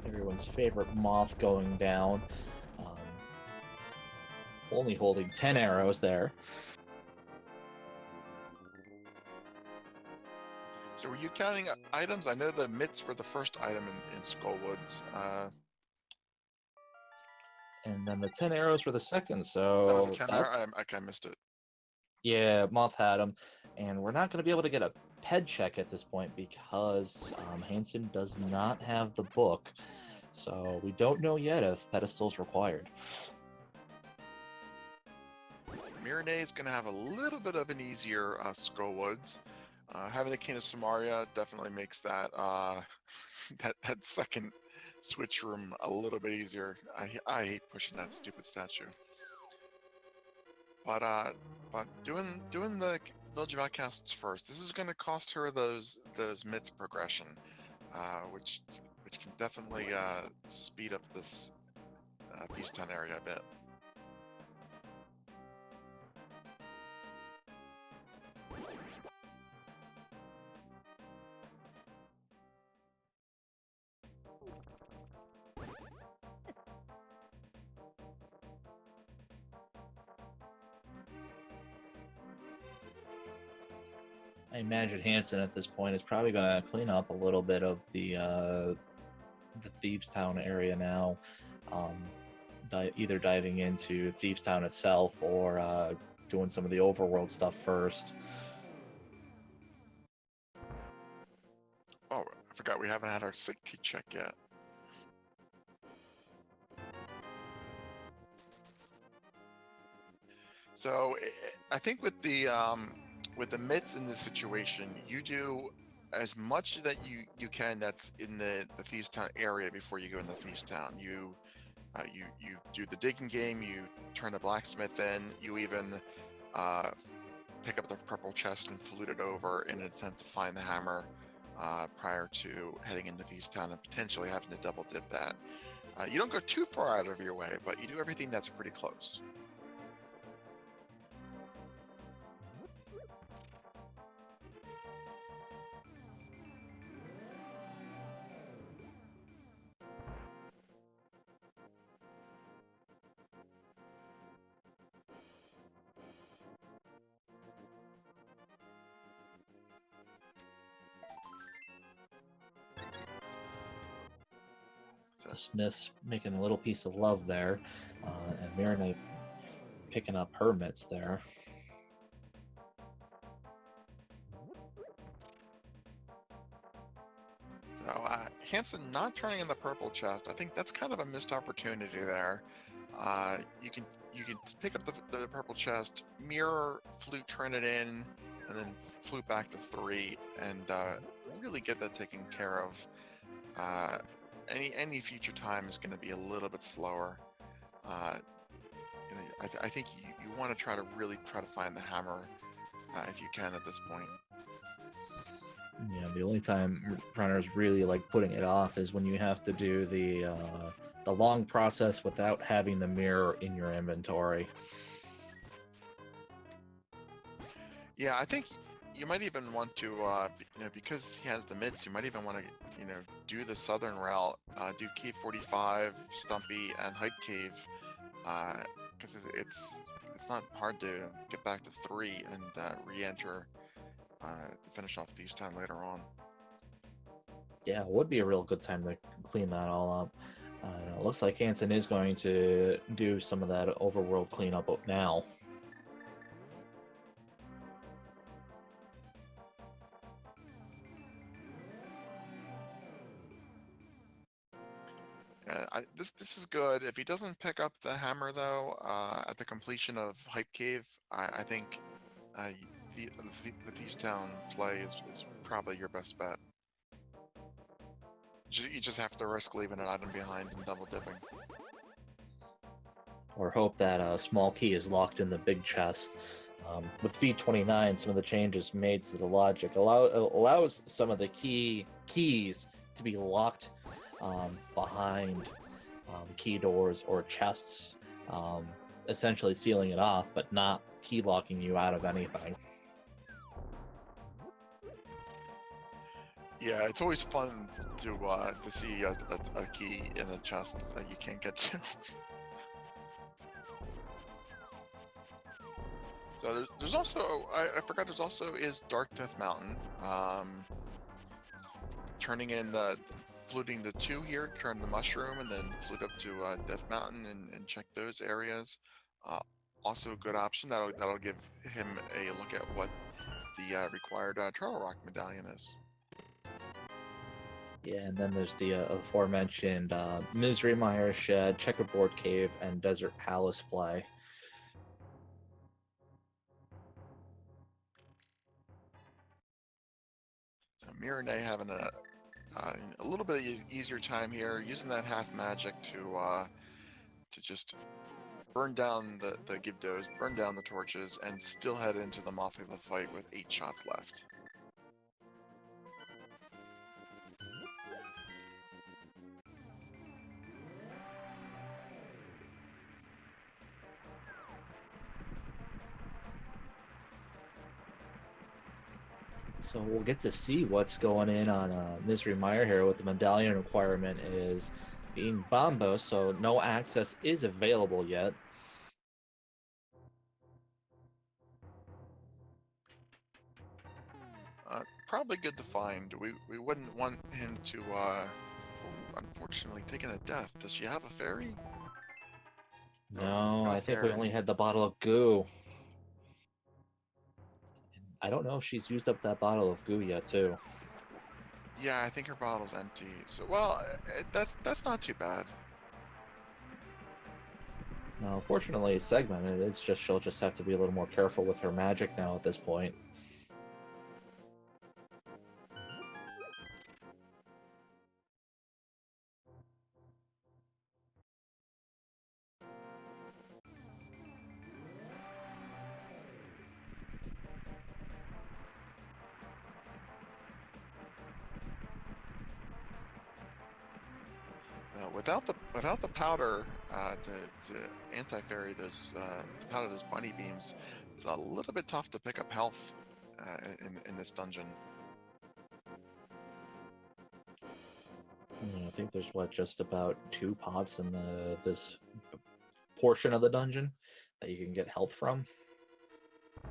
Speaker 1: Everyone's favorite moth going down. Only holding 10 arrows there.
Speaker 2: So were you counting items? I know the mitts were the first item in Skullwoods.
Speaker 1: And then the 10 arrows were the second,
Speaker 2: That
Speaker 1: so
Speaker 2: was a 10 arrow? I missed it.
Speaker 1: yeah, Moth had him. And we're not going to be able to get a ped check at this point because Hancin does not have the book. So we don't know yet if pedestal's required.
Speaker 2: Myrnae is going to have a little bit of an easier Skullwoods. Having the King of Samaria definitely makes that that second switch room a little bit easier. I hate pushing that stupid statue. But doing the Village of Outcasts first. This is going to cost her those mitts progression, which can definitely speed up this Thieves' Town area a bit.
Speaker 1: I imagine Hancin at this point is probably going to clean up a little bit of the Thieves' Town area now. Either diving into Thieves' Town itself or doing some of the overworld stuff first.
Speaker 2: Oh, I forgot we haven't had our sick key check yet. So I think with the mitts in this situation, you do as much that you can that's in the Thieves' Town area before you go in the Thieves' Town. You do the digging game. You turn the blacksmith in. You even pick up the purple chest and flute it over in an attempt to find the hammer prior to heading into Thieves' Town and potentially having to double dip that. You don't go too far out of your way, but you do everything that's pretty close.
Speaker 1: the Smiths making a little piece of love there, and myrnae picking up her mitts there.
Speaker 2: So Hancin not turning in the purple chest. I think that's kind of a missed opportunity there. You can pick up the purple chest, mirror, flute, turn it in, and then flute back to 3, and really get that taken care of. Any future time is going to be a little bit slower. I think you want to really try to find the hammer if you can at this point.
Speaker 1: Yeah, the only time runners really like putting it off is when you have to do the long process without having the mirror in your inventory.
Speaker 2: Yeah, I think you might even want to, because he has the mitts, you might even want to, do the southern route, do Cave 45, Stumpy, and Hype Cave, because it's not hard to get back to 3 and re-enter to finish off Thieves' Town later on.
Speaker 1: Yeah, it would be a real good time to clean that all up. It looks like Hancin is going to do some of that overworld cleanup now.
Speaker 2: This is good. If he doesn't pick up the hammer though, at the completion of Hype Cave, I think the Thieves' Town play is probably your best bet. You just have to risk leaving an item behind and double dipping.
Speaker 1: Or hope that a small key is locked in the big chest. With V29, some of the changes made to the logic allows some of the keys to be locked behind key doors or chests, essentially sealing it off, but not key locking you out of anything.
Speaker 2: Yeah, it's always fun to see a key in a chest that you can't get to. So there's also, I forgot, there's also is Dark Death Mountain. Turning in fluting the 2 here, turn the mushroom, and then flute up to Death Mountain and check those areas. Also a good option. That'll give him a look at what the required Turtle Rock medallion is.
Speaker 1: Yeah, and then there's the aforementioned Misery Mire Shed, Checkerboard Cave, and Desert Palace play.
Speaker 2: So myrnae having a little bit easier time here, using that half magic to just burn down the Gibdos, burn down the torches, and still head into the mouth of the fight with 8 shots left.
Speaker 1: So we'll get to see what's going in on Misery Mire here. What the medallion requirement is being Bombo, so no access is available yet.
Speaker 2: Probably good to find. We wouldn't want him to, unfortunately, taking a death. Does she have a fairy?
Speaker 1: No,
Speaker 2: No
Speaker 1: I think we
Speaker 2: fairy.
Speaker 1: only had the bottle of goo. I don't know if she's used up that bottle of goo yet, too.
Speaker 2: Yeah, I think her bottle's empty. So, well, that's not too bad.
Speaker 1: Now, unfortunately, segmented. It's just she'll just have to be a little more careful with her magic now at this point.
Speaker 2: Without the powder to anti-fairy those powder those bunny beams, it's a little bit tough to pick up health in this dungeon.
Speaker 1: I think there's just about 2 pots in this portion of the dungeon that you can get health from.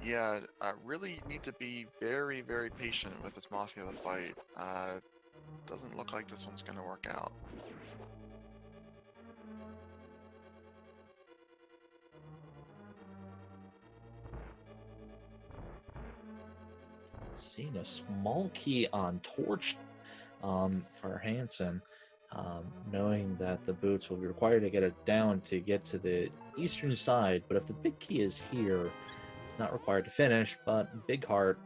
Speaker 2: Yeah, really need to be very, very patient with this Mafia fight. Doesn't look like this one's going to work out.
Speaker 1: Seeing a small key on Torch for Hancin, knowing that the boots will be required to get it down to get to the eastern side. But if the big key is here, it's not required to finish. But Big Heart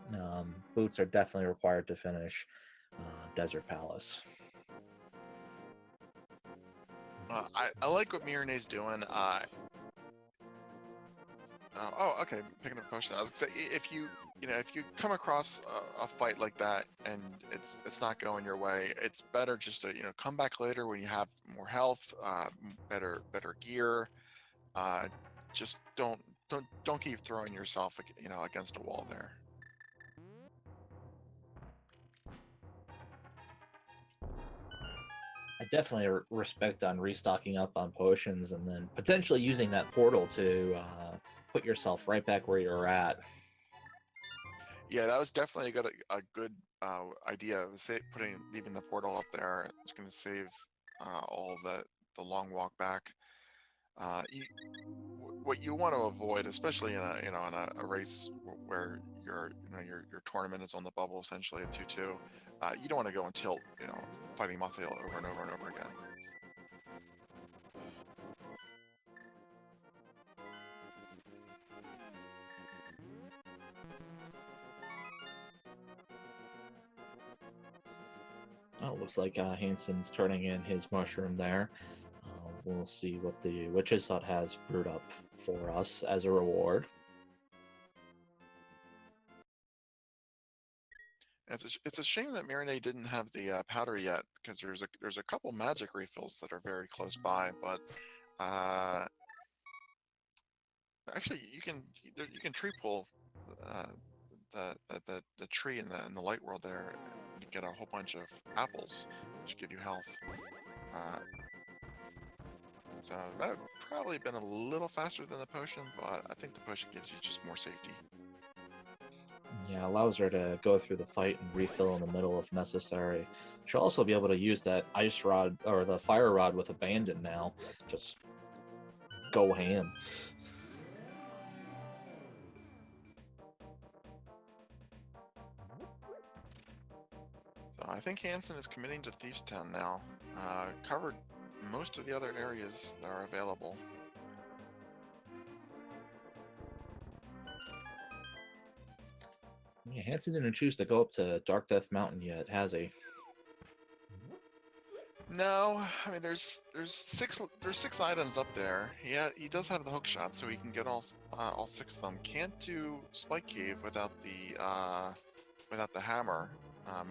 Speaker 1: boots are definitely required to finish Desert Palace.
Speaker 2: I like what myrnae's doing. Oh, okay. Picking up a potion. I was gonna say if you come across a fight like that and it's not going your way, it's better just to come back later when you have more health, better gear. Uh, just don't keep throwing yourself against a wall there.
Speaker 1: I definitely respect on restocking up on potions and then potentially using that portal to put yourself right back where you're at.
Speaker 2: Yeah, that was definitely a good idea. Leaving the portal up there. It's going to save all the long walk back. Uh, you, what you want to avoid, especially in a race where your tournament is on the bubble, essentially a 2-2. You don't want to go and tilt, fighting Mothiel over and over and over again.
Speaker 1: Oh, looks like Hansen's turning in his mushroom there. We'll see what the Witch's Hut has brewed up for us as a reward.
Speaker 2: It's a shame that myrnae didn't have the powder yet, because there's a couple magic refills that are very close by, but actually you can tree pull uh, the tree in the light world there and get a whole bunch of apples, which give you health. Uh, so that would probably been a little faster than the potion, but I think the potion gives you just more safety.
Speaker 1: Yeah, allows her to go through the fight and refill in the middle if necessary. She'll also be able to use that ice rod or the fire rod with abandon now. Just go ham.
Speaker 2: So I think Hancin is committing to Thieves Town now. Covered most of the other areas that are available.
Speaker 1: Yeah, Hansen didn't choose to go up to Dark Death Mountain yet, has he?
Speaker 2: No, I mean there's six items up there. He does have the hook shot, so he can get all six of them. Can't do Spike Cave without the hammer.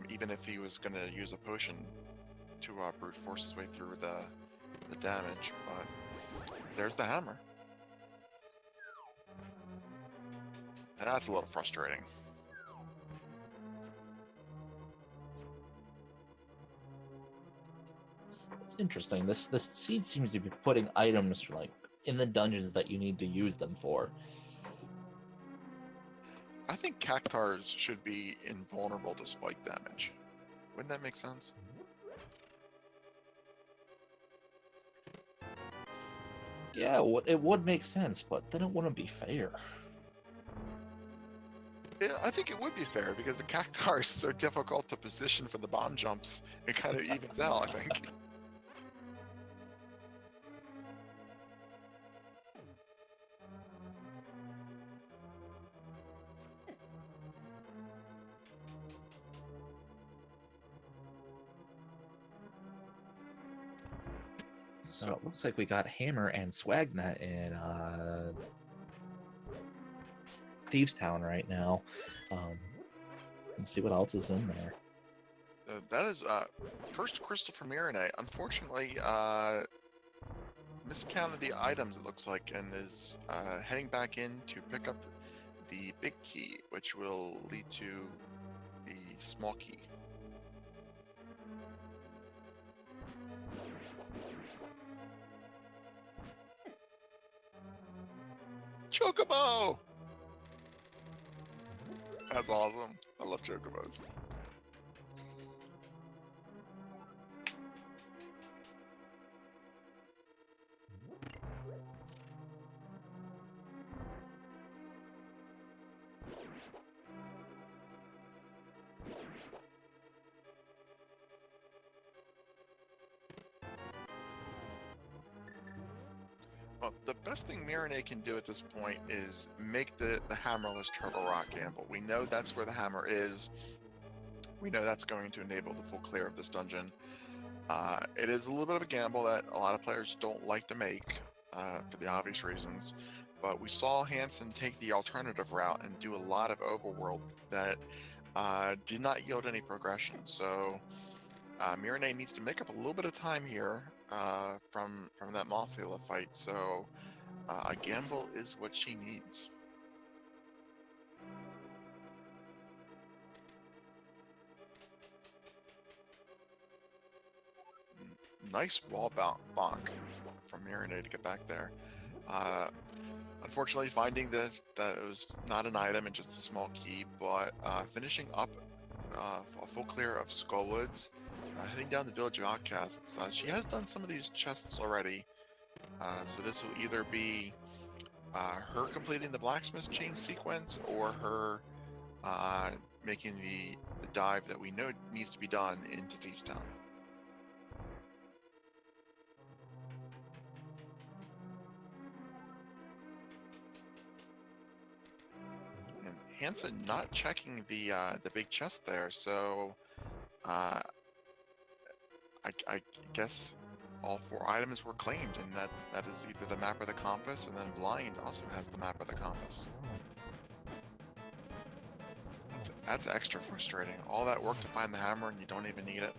Speaker 2: Even if he was going to use a potion to brute force his way through the damage, but there's the hammer, and that's a little frustrating.
Speaker 1: It's interesting. This seed seems to be putting items like in the dungeons that you need to use them for.
Speaker 2: I think cactars should be invulnerable to spike damage. Wouldn't that make sense?
Speaker 1: Yeah, it would make sense, but then it wouldn't be fair.
Speaker 2: Yeah, I think it would be fair because the cactar is so difficult to position for the bomb jumps. It kind of evens out, I think.
Speaker 1: So it looks like we got Hammer and Swagnet in Thieves Town right now. Let's see what else is in there.
Speaker 2: That is first crystal from myrnae. Unfortunately, miscounted the items, it looks like, and is heading back in to pick up the big key, which will lead to the small key. Chocobo! That's awesome. I love chocobos. Well, the best thing myrnae can do at this point is make the hammerless turtle rock gamble. We know that's where the hammer is. We know that's going to enable the full clear of this dungeon. It is a little bit of a gamble that a lot of players don't like to make for the obvious reasons, but we saw Hancin take the alternative route and do a lot of overworld that did not yield any progression. So myrnae needs to make up a little bit of time here from that Mothula fight. So a gamble is what she needs. Nice wall bonk from myrnae to get back there. Unfortunately, finding that it was not an item and just a small key, but finishing up a full clear of Skullwoods, heading down the Village of Outcasts. She has done some of these chests already, so this will either be her completing the blacksmith chain sequence or her making the dive that we know needs to be done into Thieves Town. And Hancin not checking the big chest there, so I guess all 4 items were claimed, and that is either the map or the compass, and then Blind also has the map or the compass. That's extra frustrating. All that work to find the hammer and you don't even need it.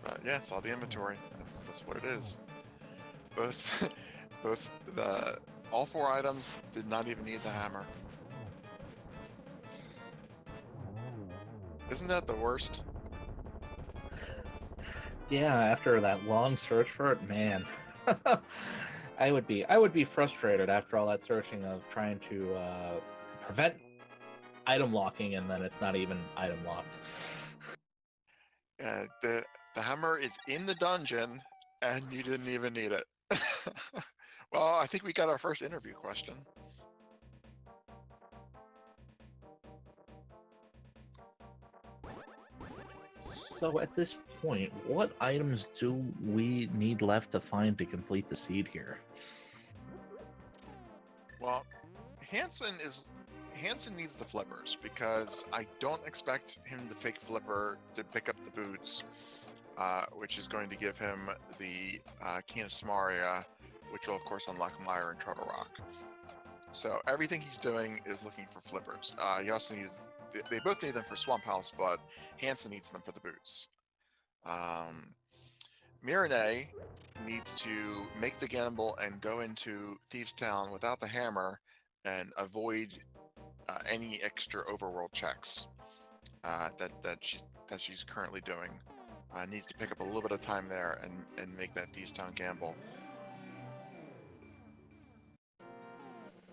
Speaker 2: But yeah, it's all the inventory. That's what it is. Both all 4 items did not even need the hammer. Isn't that the worst?
Speaker 1: Yeah, after that long search for it, man. I would be frustrated after all that searching of trying to prevent item locking, and then it's not even item locked.
Speaker 2: The hammer is in the dungeon, and you didn't even need it. Well, I think we got our first interview question.
Speaker 1: So at this point, what items do we need left to find to complete the seed here?
Speaker 2: Well, Hancin needs the flippers because I don't expect him to fake flipper to pick up the boots, which is going to give him the Key of Samaria, which will of course unlock Mire and Turtle Rock. So everything he's doing is looking for flippers. He also needs, they both need them for Swamp House, but Hancin needs them for the boots. Myrnae needs to make the gamble and go into Thieves Town without the hammer and avoid any extra overworld checks that she's currently doing. Needs to pick up a little bit of time there and make that Thieves Town gamble.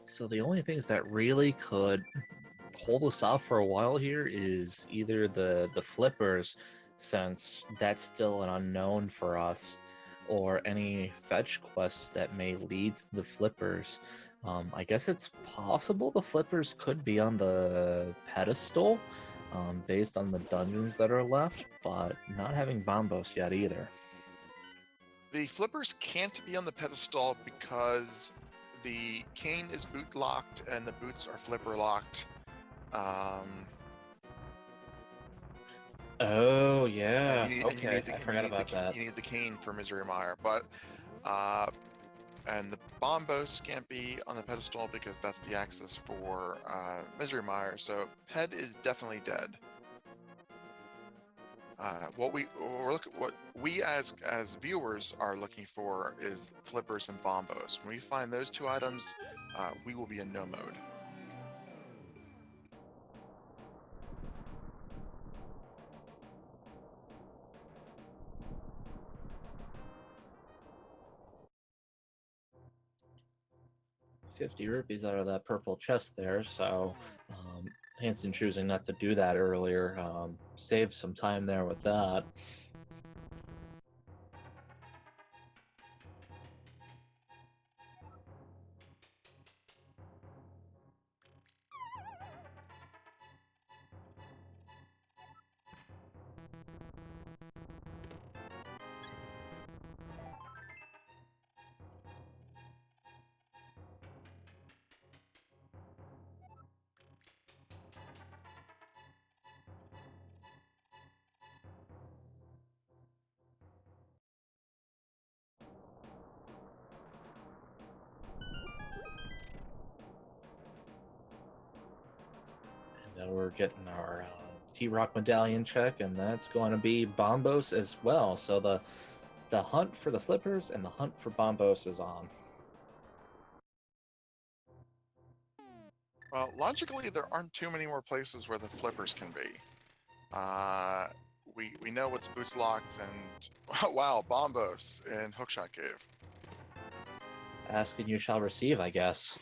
Speaker 1: So the only things that really could hold us off for a while here is either the flippers, since that's still an unknown for us, or any fetch quests that may lead to the flippers. I guess it's possible the flippers could be on the pedestal, based on the dungeons that are left, but not having Bombos yet either.
Speaker 2: The flippers can't be on the pedestal because the cane is boot locked and the boots are flipper locked.
Speaker 1: Oh yeah.
Speaker 2: And you
Speaker 1: Okay,
Speaker 2: need the
Speaker 1: I forgot about that.
Speaker 2: you need the cane for Misery Mire, but and the Bombos can't be on the pedestal because that's the access for Misery Mire. So Ped is definitely dead. What we as viewers are looking for is flippers and bombos. When we find those 2 items, we will be in no mode.
Speaker 1: ₹50 out of that purple chest there, so Hancin choosing not to do that earlier saved some time there with that. we're getting our T-Rock medallion check, and that's going to be Bombos as well. So the hunt for the flippers and the hunt for Bombos is on.
Speaker 2: Well, logically, there aren't too many more places where the flippers can be. Uh, we know what's boots locked, and wow, Bombos in Hookshot Cave.
Speaker 1: Ask and you shall receive, I guess.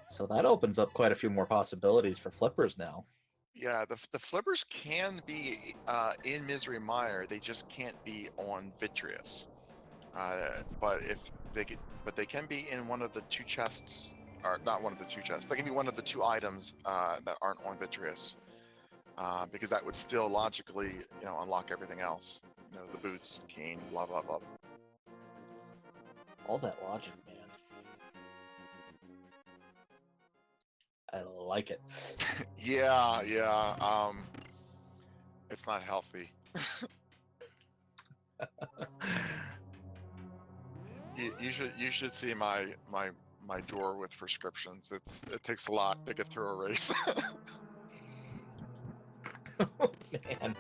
Speaker 1: So that opens up quite a few more possibilities for flippers now.
Speaker 2: Yeah, the flippers can be in Misery Mire. They just can't be on Vitreous. But if they could, but they can be in one of the two chests, or not one of the two chests. They can be one of the two items that aren't on Vitreous, because that would still logically, unlock everything else. The boots, cane, blah blah blah.
Speaker 1: All that logic, man. I like it.
Speaker 2: Yeah, yeah. It's not healthy. You should see my drawer with prescriptions. It takes a lot to get through a race.
Speaker 1: Man.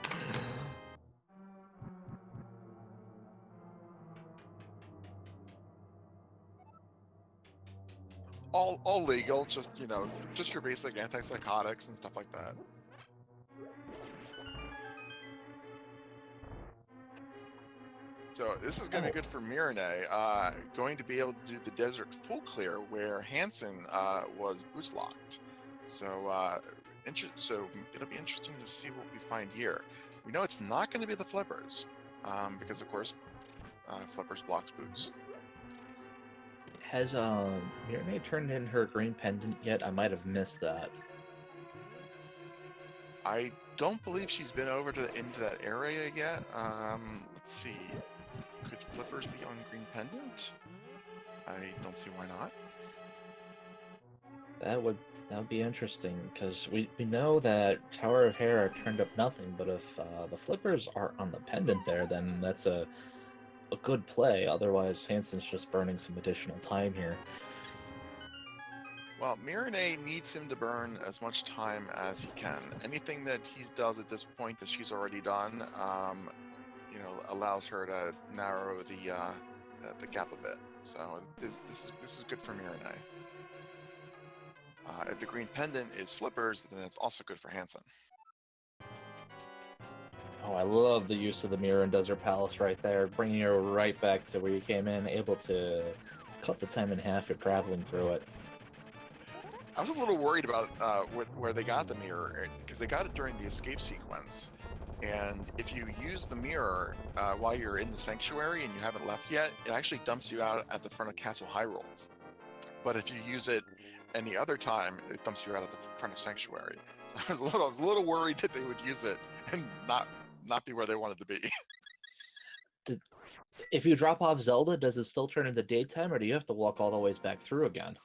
Speaker 2: all legal, just just your basic antipsychotics and stuff like that. So this is going to be good for myrnae. Going to be able to do the desert full clear where Hancin was boots locked. So so it'll be interesting to see what we find here. We know it's not going to be the flippers, because of course flippers blocks boots.
Speaker 1: Has Myrnae turned in her green pendant yet? I might have missed that.
Speaker 2: I don't believe she's been over into that area yet. Let's see. Could flippers be on green pendant? I don't see why not.
Speaker 1: That would be interesting, because we know that Tower of Hera turned up nothing, but if the flippers are on the pendant there, then that's a good play. Otherwise, Hansen's just burning some additional time here.
Speaker 2: Well, Myrnae needs him to burn as much time as he can. Anything that he does at this point that she's already done, allows her to narrow the gap a bit. So this is good for Myrnae. If the green pendant is flippers, then it's also good for Hancin.
Speaker 1: Oh, I love the use of the mirror in Desert Palace right there, bringing you right back to where you came in, able to cut the time in half you're traveling through it.
Speaker 2: I was a little worried about where they got the mirror, because they got it during the escape sequence. And if you use the mirror while you're in the sanctuary and you haven't left yet, it actually dumps you out at the front of Castle Hyrule. But if you use it any other time, it dumps you out at the front of Sanctuary. So I was a little worried that they would use it and not be where they wanted to be.
Speaker 1: If you drop off Zelda, does it still turn into daytime, or do you have to walk all the ways back through again?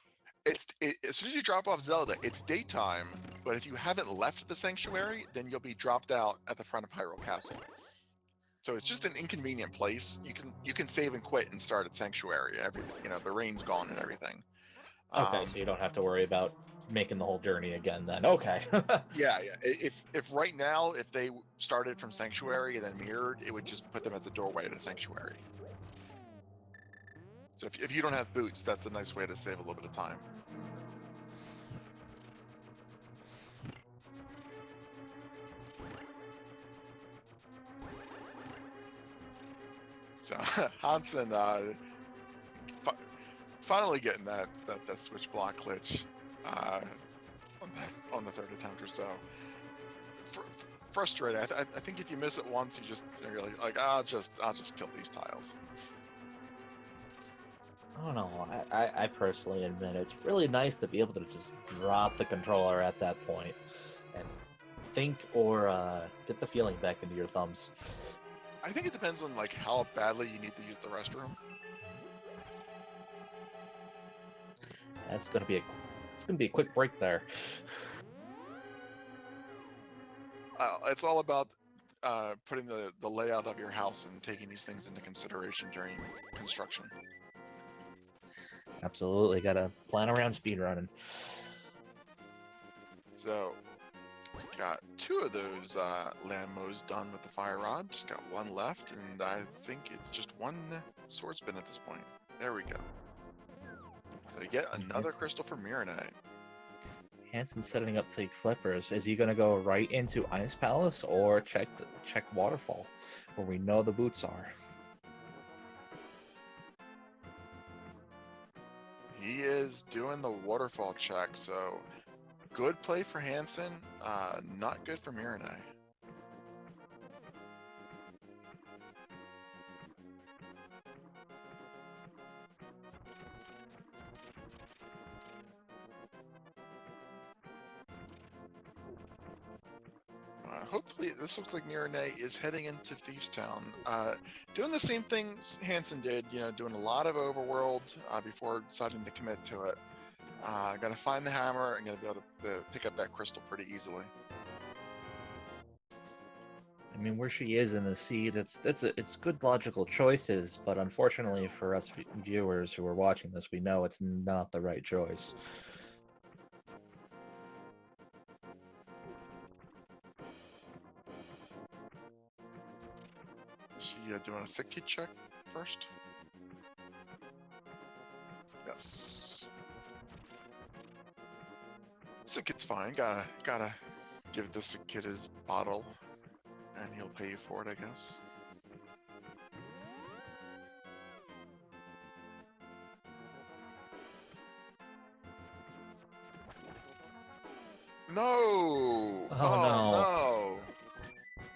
Speaker 2: As soon as you drop off Zelda, it's daytime, but if you haven't left the Sanctuary, then you'll be dropped out at the front of Hyrule Castle. So it's just an inconvenient place. You can save and quit and start at Sanctuary. The rain's gone and everything.
Speaker 1: Okay, so you don't have to worry about making the whole journey again then. Okay.
Speaker 2: Yeah. If right now, if they started from Sanctuary and then mirrored, it would just put them at the doorway to Sanctuary. So if you don't have boots, that's a nice way to save a little bit of time. So Hancin finally getting that switch block glitch on the third attempt or so. Frustrating. I think if you miss it once, you're like, I'll just kill these tiles.
Speaker 1: I don't know. I personally admit it's really nice to be able to just drop the controller at that point and think or get the feeling back into your thumbs.
Speaker 2: I think it depends on how badly you need to use the restroom.
Speaker 1: It's gonna be a quick break there.
Speaker 2: It's all about putting the layout of your house and taking these things into consideration during construction.
Speaker 1: Absolutely, gotta plan around speedrunning.
Speaker 2: So, got 2 of those land mows done with the fire rod. Just got 1 left, and I think it's just 1 sword spin at this point. There we go. So you get another crystal for myrnae.
Speaker 1: Hancin's setting up fake flippers. Is he gonna go right into Ice Palace or check Waterfall, where we know the boots are?
Speaker 2: He is doing the waterfall check, so good play for Hancin, not good for myrnae. Hopefully, this looks like myrnae is heading into Thieves Town. Doing the same things Hancin did, doing a lot of overworld before deciding to commit to it. Gonna find the hammer and gonna be able to pick up that crystal pretty easily.
Speaker 1: I mean, where she is in the seed, it's good logical choices, but unfortunately for us viewers who are watching this, we know it's not the right choice.
Speaker 2: Is she doing a sick kid check first? Yes. Sick kid's fine. Gotta give this kid his bottle, and he'll pay you for it, I guess. No!
Speaker 1: Oh,
Speaker 2: Oh
Speaker 1: no.
Speaker 2: no!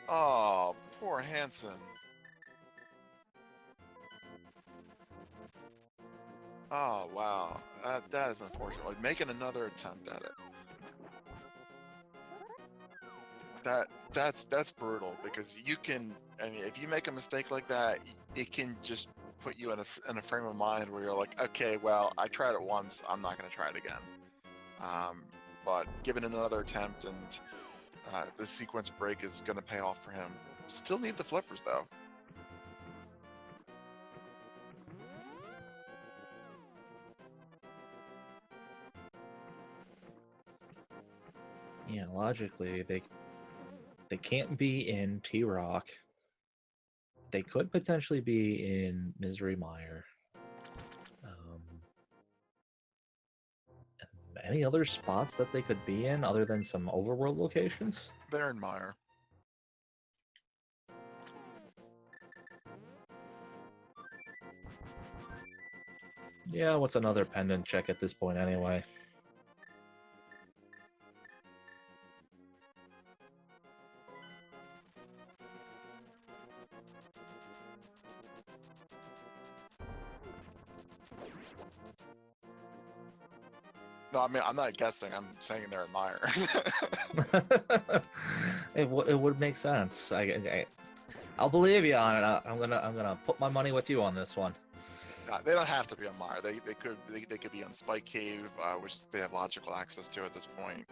Speaker 2: Oh, poor Hancin. Oh wow, that is unfortunate. Like, making another attempt at it. That's brutal, because you can. I mean, if you make a mistake like that, it can just put you in a frame of mind where you're like, okay, well, I tried it once, I'm not going to try it again. But given another attempt, and the sequence break is going to pay off for him. Still need the flippers though.
Speaker 1: Yeah, logically, they can't be in T-Rock. They could potentially be in Misery Mire. Any other spots that they could be in other than some overworld locations?
Speaker 2: They're in Mire.
Speaker 1: Yeah, what's another pendant check at this point anyway?
Speaker 2: No, I mean, I'm not guessing. I'm saying they're in Mire.
Speaker 1: It would make sense. I'll believe you on it. I'm gonna put my money with you on this one.
Speaker 2: They don't have to be on Mire. They could be on Spike Cave, which they have logical access to at this point.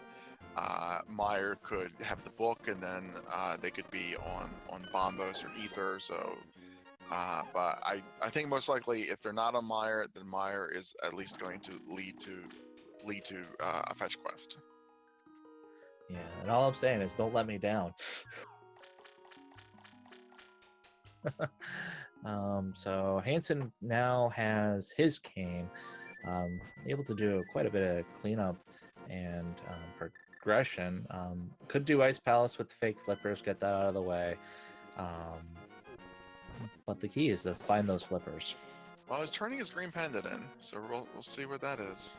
Speaker 2: Mire could have the book, and then they could be on Bombos or Ether. So, but I think most likely, if they're not on Mire, then Mire is at least going to lead to a fetch quest.
Speaker 1: Yeah, and all I'm saying is don't let me down. So Hancin now has his cane, able to do quite a bit of cleanup and progression. Could do Ice Palace with fake flippers, get that out of the way. But the key is to find those flippers.
Speaker 2: Well, he's turning his green pendant in, so we'll see what that is.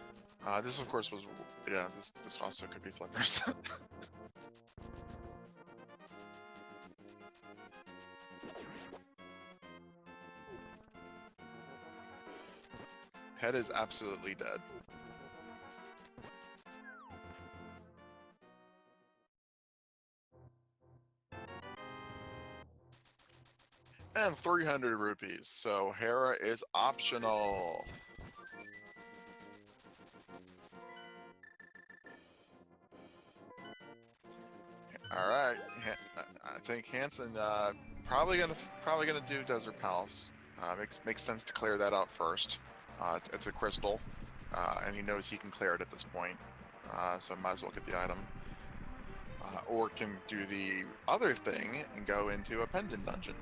Speaker 2: This, of course, was this also could be flippers. Head is absolutely dead. And 300 rupees, so Hera is optional. All right, I think Hancin probably gonna do Desert Palace. Makes sense to clear that out first. It's a crystal, and he knows he can clear it at this point, so might as well get the item. Or can do the other thing and go into a pendant dungeon.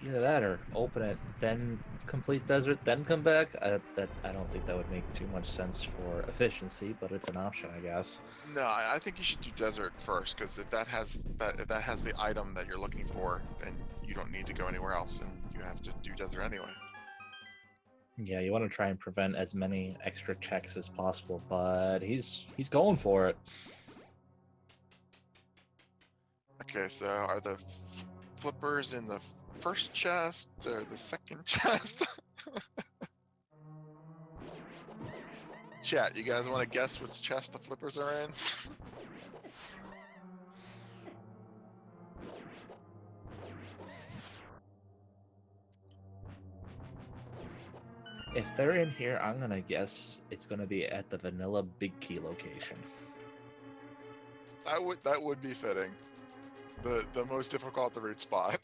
Speaker 1: Either that or open it, then complete desert, then come back. I don't think that would make too much sense for efficiency, but it's an option, I guess.
Speaker 2: No, I think you should do desert first, because if that has the item that you're looking for, then you don't need to go anywhere else, and you have to do desert anyway.
Speaker 1: Yeah, you want to try and prevent as many extra checks as possible, but he's going for it.
Speaker 2: Okay, so are the flippers in the first chest or the second chest? Chat, you guys want to guess which chest the flippers are in?
Speaker 1: If they're in here, I'm gonna guess it's gonna be at the vanilla big key location.
Speaker 2: That would be fitting. The most difficult to root spot.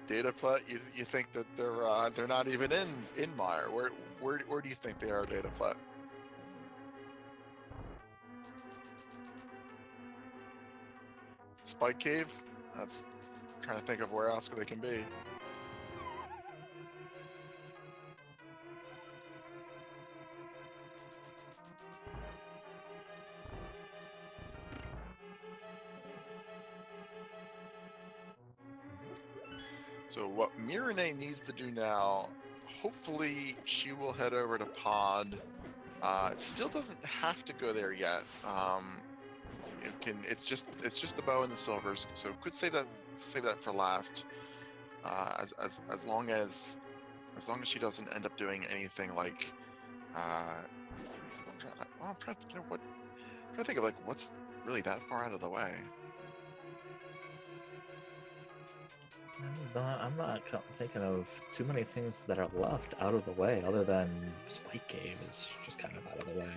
Speaker 2: Data plat, you think that they're not even in Mire? Where do you think they are, Data plat? Spike Cave? That's trying to think of where else they can be. So what myrnae needs to do now, hopefully she will head over to Pod. It still doesn't have to go there yet. It's just the bow and the silvers, so could save that for last. As long as she doesn't end up doing anything like I'm trying to think of what's really that far out of the way.
Speaker 1: I'm not thinking of too many things that are left out of the way, other than Spike Cave is just kind of out of the way.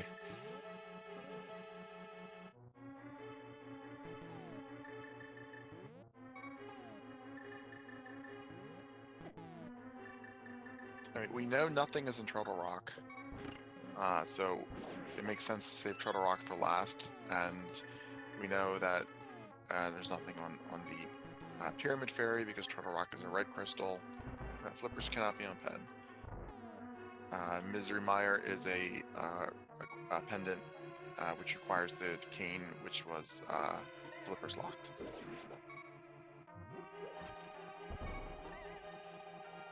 Speaker 2: I mean, we know nothing is in Turtle Rock, so it makes sense to save Turtle Rock for last, and we know that there's nothing on the Pyramid Fairy because Turtle Rock is a red crystal. Flippers cannot be on Ped. Misery Mire is a pendant which requires the cane, which was Flippers locked.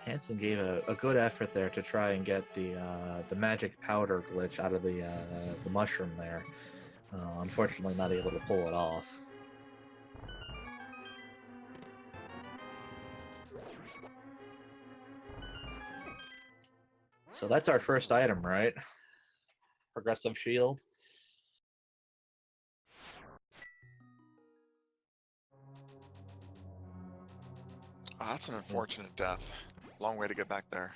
Speaker 1: Hancin gave a good effort there to try and get the magic powder glitch out of the mushroom there. Unfortunately, not able to pull it off. So that's our first item, right? Progressive shield.
Speaker 2: That's an unfortunate death. Long way to get back there.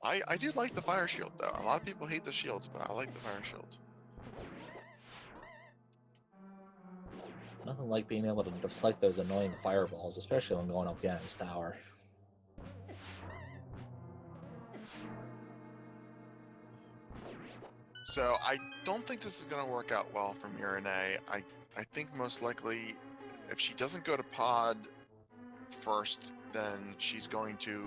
Speaker 2: I do like the fire shield though. A lot of people hate the shields, but I like the fire shield.
Speaker 1: Nothing like being able to deflect those annoying fireballs, especially when going up Ganon's tower.
Speaker 2: So I don't think this is going to work out well for myrnae. I think most likely, if she doesn't go to Pod first, then she's going to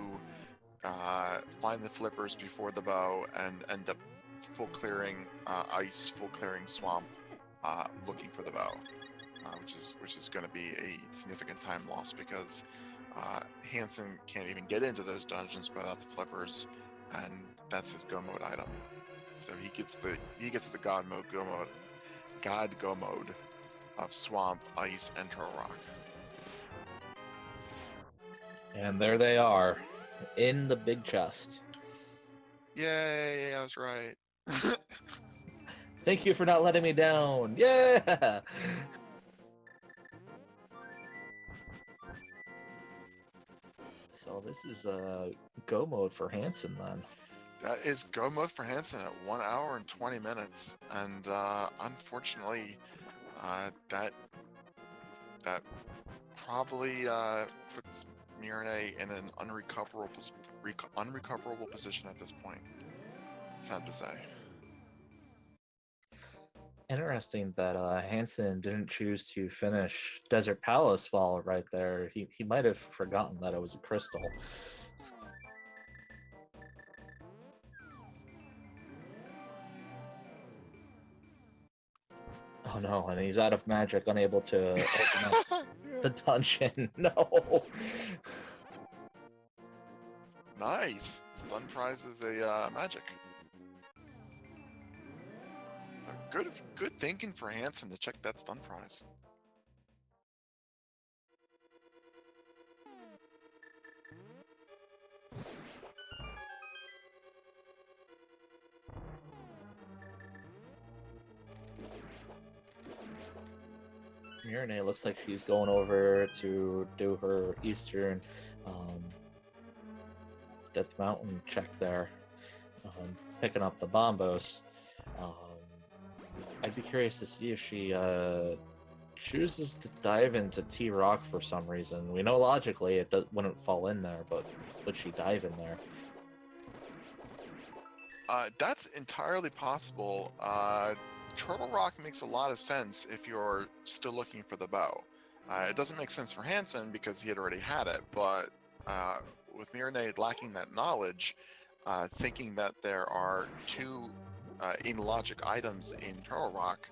Speaker 2: find the flippers before the bow and end up full clearing ice, full clearing swamp, looking for the bow, which is going to be a significant time loss because Hancin can't even get into those dungeons without the flippers, and that's his go mode item. So he gets the god go mode of swamp, ice, and turtle rock.
Speaker 1: And there they are, in the big chest.
Speaker 2: Yay! I was right.
Speaker 1: Thank you for not letting me down. Yeah. So this is go mode for Hancin then.
Speaker 2: That is go mode for Hancin at 1 hour and 20 minutes, and unfortunately, that probably puts myrnae in an unrecoverable position at this point. Sad to say.
Speaker 1: Interesting that Hansen didn't choose to finish Desert Palace while right there. He might have forgotten that it was a crystal. Oh no, and he's out of magic, unable to open up the dungeon. No.
Speaker 2: Nice. Stun prize is a magic. Good thinking for Hancin to check that stun prize.
Speaker 1: Myrnae looks like she's going over to do her Eastern Death Mountain check there, picking up the bombos. I'd be curious to see if she chooses to dive into T-Rock for some reason. We know logically it wouldn't fall in there, but would she dive in there?
Speaker 2: That's entirely possible. Turtle Rock makes a lot of sense if you're still looking for the bow. It doesn't make sense for Hancin because he had already had it, but with Myrnae lacking that knowledge, thinking that there are two in logic items in Turtle Rock,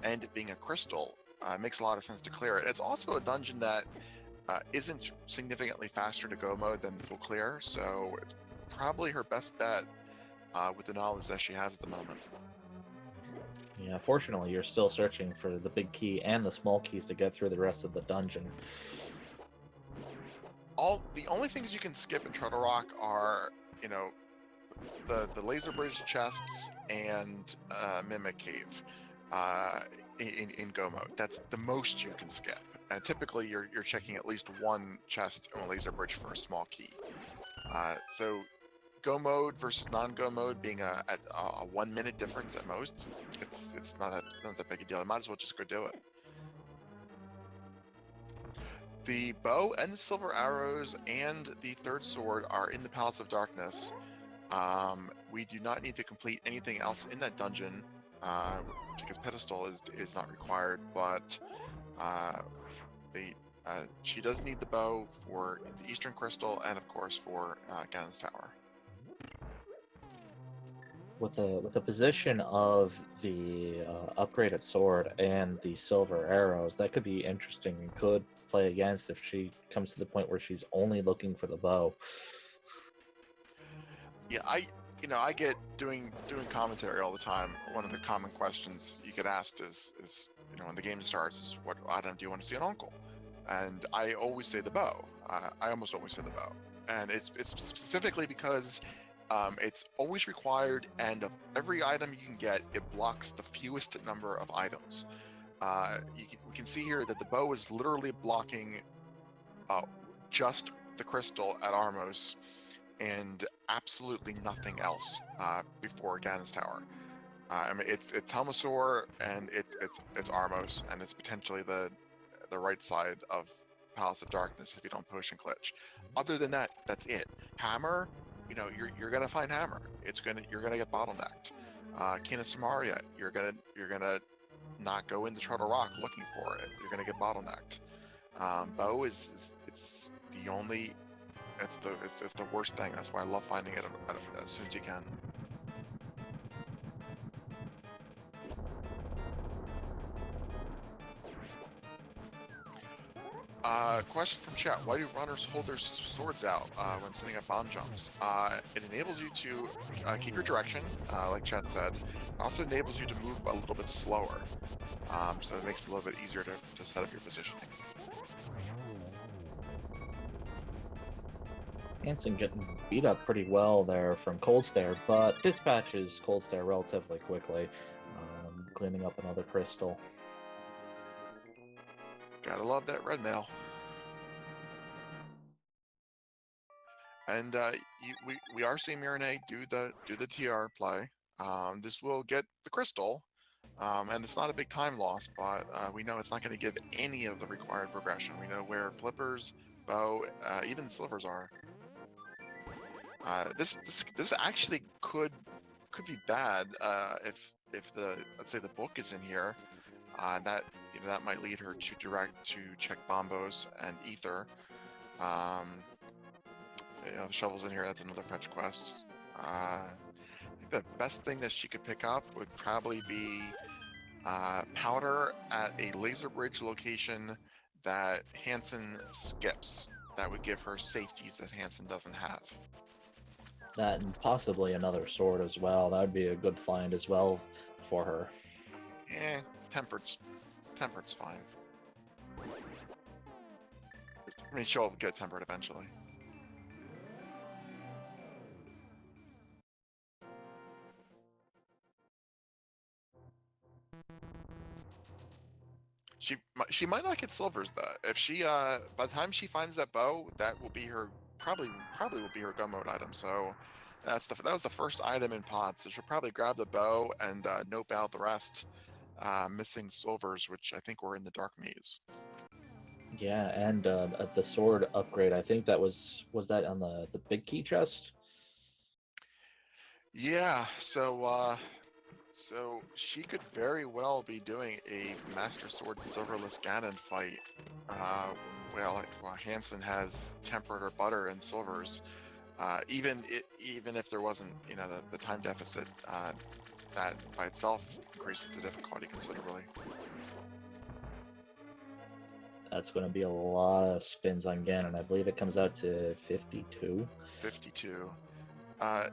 Speaker 2: and it being a crystal, makes a lot of sense to clear it. It's also a dungeon that isn't significantly faster to go mode than full clear, so it's probably her best bet with the knowledge that she has at the moment.
Speaker 1: Yeah, fortunately, you're still searching for the big key and the small keys to get through the rest of the dungeon.
Speaker 2: The only things you can skip in Turtle Rock are, the laser bridge chests and Mimic Cave in Go mode. That's the most you can skip. And typically you're checking at least one chest on a laser bridge for a small key. So Go mode versus non-Go mode being a 1 minute difference at most, it's not that big a deal. I might as well just go do it. The bow and the silver arrows and the third sword are in the Palace of Darkness. We do not need to complete anything else in that dungeon because pedestal is not required, but she does need the bow for the Eastern Crystal and of course for Ganon's Tower.
Speaker 1: With the position of the upgraded sword and the silver arrows, that could be interesting and could play against if she comes to the point where she's only looking for the bow.
Speaker 2: Yeah, I get doing commentary all the time. One of the common questions you get asked is when the game starts is, what item do you want to see an uncle? And I always say the bow. I almost always say the bow, and it's specifically because it's always required, and of every item you can get, it blocks the fewest number of items. We can see here that the bow is literally blocking just the crystal at Armos and absolutely nothing else before Ganon's Tower. I mean, it's Helmasaur and it's Armos, and it's potentially the right side of Palace of Darkness if you don't push and glitch. Other than that, that's it. Hammer, you're gonna find Hammer. You're gonna get bottlenecked. King of Samaria, you're gonna not go into Turtle Rock looking for it. You're gonna get bottlenecked. Bow is it's the only. It's the worst thing. That's why I love finding it as soon as you can. Question from chat: why do runners hold their swords out when setting up bomb jumps? It enables you to keep your direction, like chat said. It also enables you to move a little bit slower, so it makes it a little bit easier to set up your positioning.
Speaker 1: Hansen getting beat up pretty well there from Cold Stare, but dispatches Cold Stare relatively quickly, cleaning up another crystal.
Speaker 2: Gotta love that red mail. And we are seeing myrnae do the TR play. This will get the crystal, and it's not a big time loss, but we know it's not going to give any of the required progression. We know where flippers, bow, even silvers are. This actually could be bad if the, let's say, the book is in here. That, you know, that might lead her to check bombos and ether. You know, the shovel's in here. That's another fetch quest. I think the best thing that she could pick up would probably be powder at a laser bridge location that Hancin skips. That would give her safeties that Hancin doesn't have.
Speaker 1: That and possibly another sword as well. That would be a good find as well for her.
Speaker 2: Tempered's fine. I mean, she'll get tempered eventually. She might not get silvers though. If she by the time she finds that bow, that will be her probably will be her go mode item. So that was the first item in pot. So she'll probably grab the bow and nope out the rest, missing silvers, which I think were in the dark maze.
Speaker 1: Yeah, and the sword upgrade. I think that was that on the big key chest.
Speaker 2: Yeah. So she could very well be doing a Master Sword Silverless Ganon fight. Well, Hancin has tempered or butter and silvers. Even if there wasn't, you know, the time deficit, that by itself increases the difficulty considerably.
Speaker 1: That's going to be a lot of spins on Ganon. I believe it comes out to 52.
Speaker 2: 52.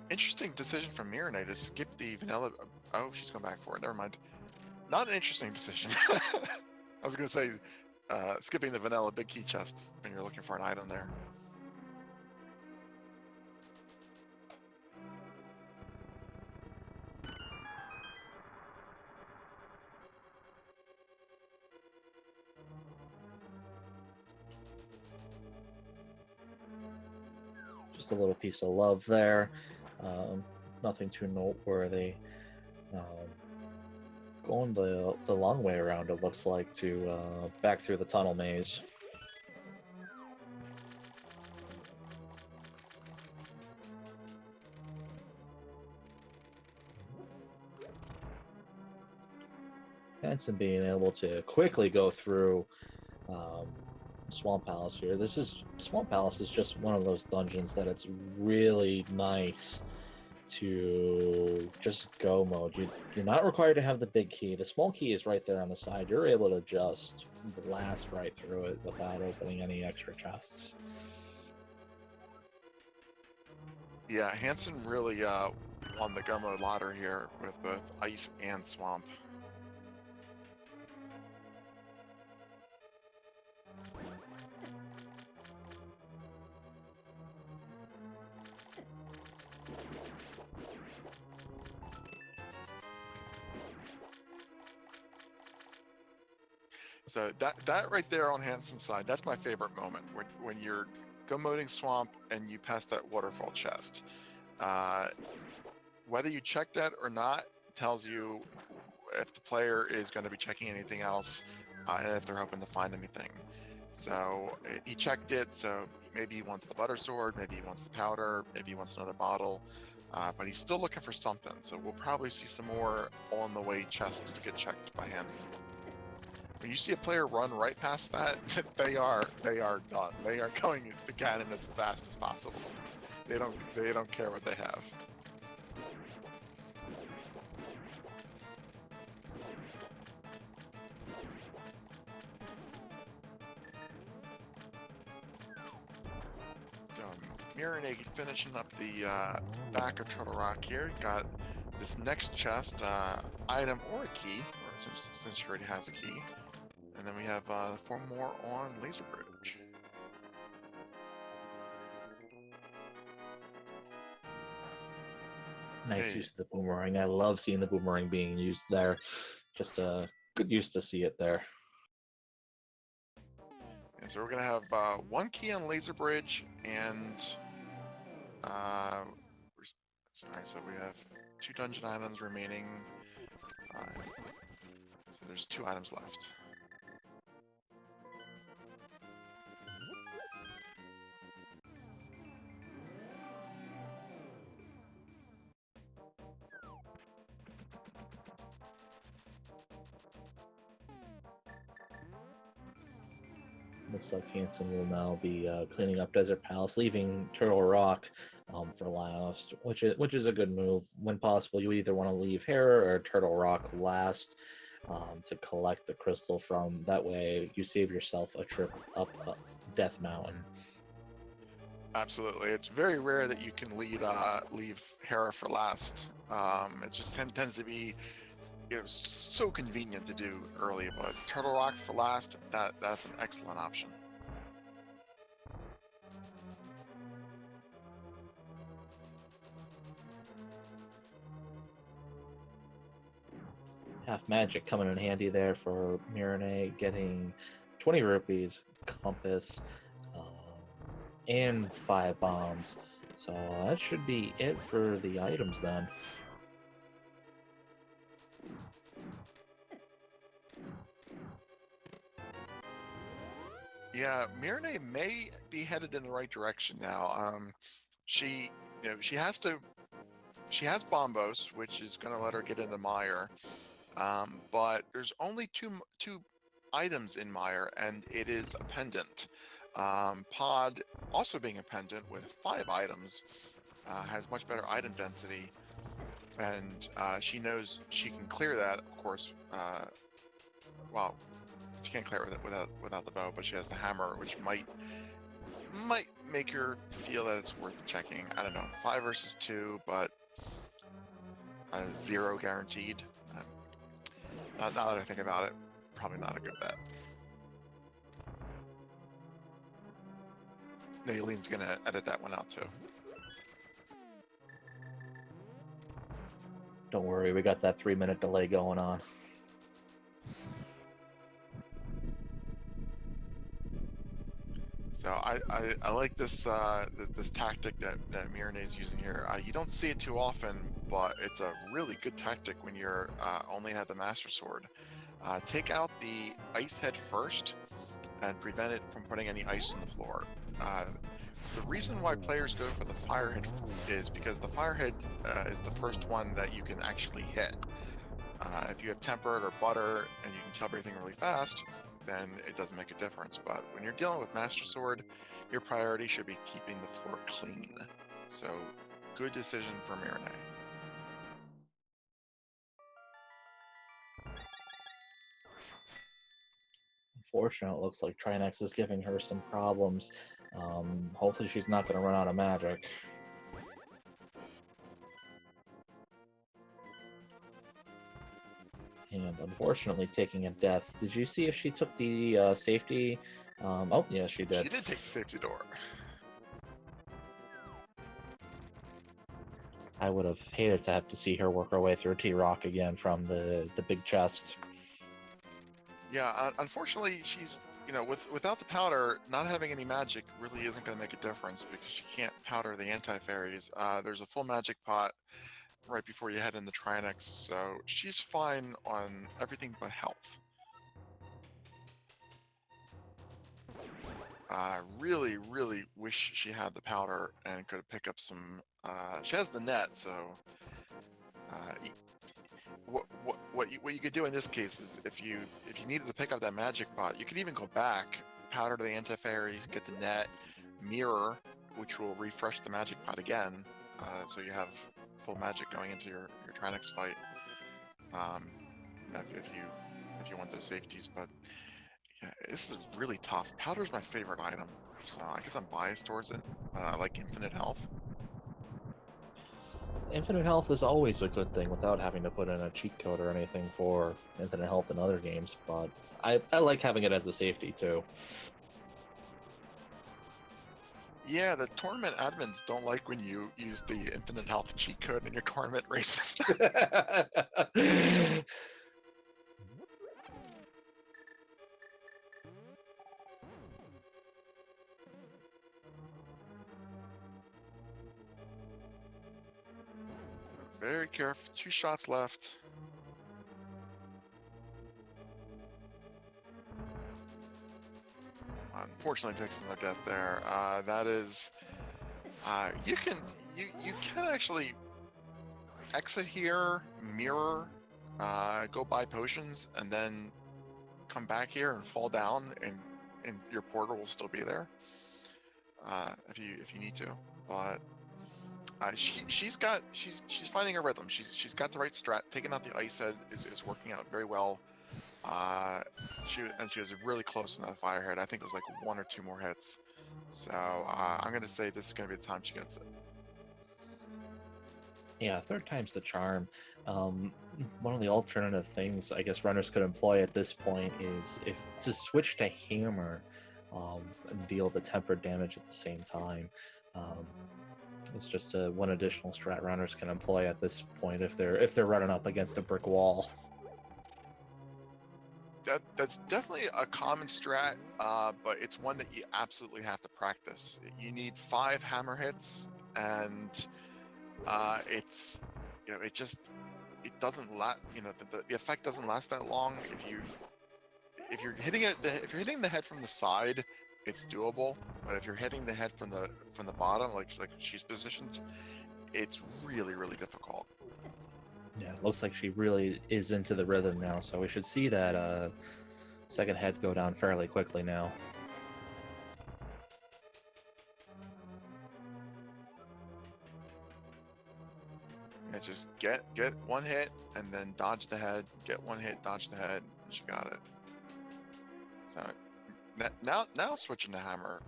Speaker 2: Interesting decision from myrnae to skip the vanilla. Oh, she's going back for it. Never mind. Not an interesting decision. I was going to say skipping the vanilla big key chest when you're looking for an item there.
Speaker 1: Just a little piece of love there. Nothing too noteworthy. Going the long way around, it looks like, to back through the tunnel maze. Hancin being able to quickly go through Swamp Palace here. Swamp Palace is just one of those dungeons that it's really nice to just go mode. You're not required to have the big key. The small key is right there on the side. You're able to just blast right through it without opening any extra chests.
Speaker 2: Yeah, Hancin really won the go mode lottery here with both ice and swamp. So that right there on Hansen's side, that's my favorite moment when you're go moding swamp and you pass that waterfall chest. Whether you check that or not tells you if the player is going to be checking anything else, and if they're hoping to find anything. So he checked it, so maybe he wants the butter sword, maybe he wants the powder, maybe he wants another bottle, but he's still looking for something. So we'll probably see some more on the way chests get checked by Hansen. When you see a player run right past that, they are done. They are going the Ganon as fast as possible. They don't care what they have. So myrnae finishing up the back of Turtle Rock here. Got this next chest, item or a key, or since she already has a key. And then we have 4 more on Laser Bridge.
Speaker 1: Nice
Speaker 2: Okay.
Speaker 1: use of the boomerang. I love seeing the boomerang being used there. Just a good use to see it there.
Speaker 2: Yeah, so we're gonna have 1 key on Laser Bridge and Uh, sorry, so we have 2 dungeon items remaining. So there's 2 items left.
Speaker 1: Looks like Hancin will now be cleaning up Desert Palace, leaving Turtle Rock for last, which is a good move. When possible, you either want to leave Hera or Turtle Rock last to collect the crystal from. That way, you save yourself a trip up Death Mountain.
Speaker 2: Absolutely, it's very rare that you can leave Hera for last. It just tends to be, so convenient to do early. But Turtle Rock for last, that's an excellent option.
Speaker 1: Half magic coming in handy there for myrnae, getting 20 rupees, compass, and 5 bombs. So that should be it for the items then.
Speaker 2: Yeah, Myrnae may be headed in the right direction now. She, she has Bombos, which is going to let her get into Mire. But there's only two items in Mire, and it is a pendant. Pod, also being a pendant with 5 items, has much better item density, and she knows she can clear that. Of course, well, she can't clear it without the bow, but she has the hammer, which might make her feel that it's worth checking. I don't know, 5 versus 2, but 0 guaranteed. Now that I think about it, probably not a good bet. Naylene's gonna edit that one out too.
Speaker 1: Don't worry, we got that 3-minute delay going on.
Speaker 2: So I like this this tactic that Myrnae is using here. You don't see it too often, but it's a really good tactic when you're only had the Master Sword. Take out the ice head first and prevent it from putting any ice on the floor. The reason why players go for the firehead is because the firehead is the first one that you can actually hit. If you have tempered or butter and you can kill everything really fast, then it doesn't make a difference. But when you're dealing with Master Sword, your priority should be keeping the floor clean. So, good decision for Myrnae.
Speaker 1: Unfortunately, it looks like Trinex is giving her some problems. Hopefully she's not going to run out of magic. And unfortunately taking a death. Did you see if she took the safety? Oh, yeah, she did.
Speaker 2: She did take the safety door.
Speaker 1: I would have hated to have to see her work her way through T-Rock again from the big chest.
Speaker 2: Yeah, unfortunately, she's, without the powder, not having any magic really isn't going to make a difference because she can't powder the anti-fairies. There's a full magic pot right before you head in the Trinex, so she's fine on everything but health. I really, really wish she had the powder and could pick up some. She has the net, so what you could do in this case is if you needed to pick up that magic pot, you could even go back, powder to the anti-fairies, get the net, mirror, which will refresh the magic pot again, so you have full magic going into your Trinex fight. If you want those safeties, but yeah, this is really tough. Powder's my favorite item, so I guess I'm biased towards it. I like infinite health.
Speaker 1: Infinite health is always a good thing without having to put in a cheat code or anything for infinite health in other games, but I like having it as a safety too.
Speaker 2: Yeah, the tournament admins don't like when you use the infinite health cheat code in your tournament races. very careful. 2 shots left. Unfortunately, takes another death there. That is, you can actually exit here, mirror, go buy potions, and then come back here and fall down, and your portal will still be there. If you need to, but she's finding her rhythm. She's got the right strat. Taking out the ice head is working out very well. She was really close in that firehead. I think it was like 1 or 2 more hits. So I'm gonna say this is gonna be the time she gets it.
Speaker 1: Yeah, third time's the charm. One of the alternative things I guess runners could employ at this point is if to switch to hammer and deal the tempered damage at the same time. Um, it's just one additional strat runners can employ at this point if they're running up against a brick wall.
Speaker 2: That's definitely a common strat, but it's one that you absolutely have to practice. You need 5 hammer hits, and it's it doesn't last. The effect doesn't last that long. If you're hitting the head from the side, it's doable. But if you're hitting the head from the bottom, like she's positioned, it's really difficult.
Speaker 1: Yeah, it looks like she really is into the rhythm now, so we should see that second head go down fairly quickly now.
Speaker 2: Yeah, just get 1 hit and then dodge the head. Get 1 hit, dodge the head. And she got it. So now switching to hammer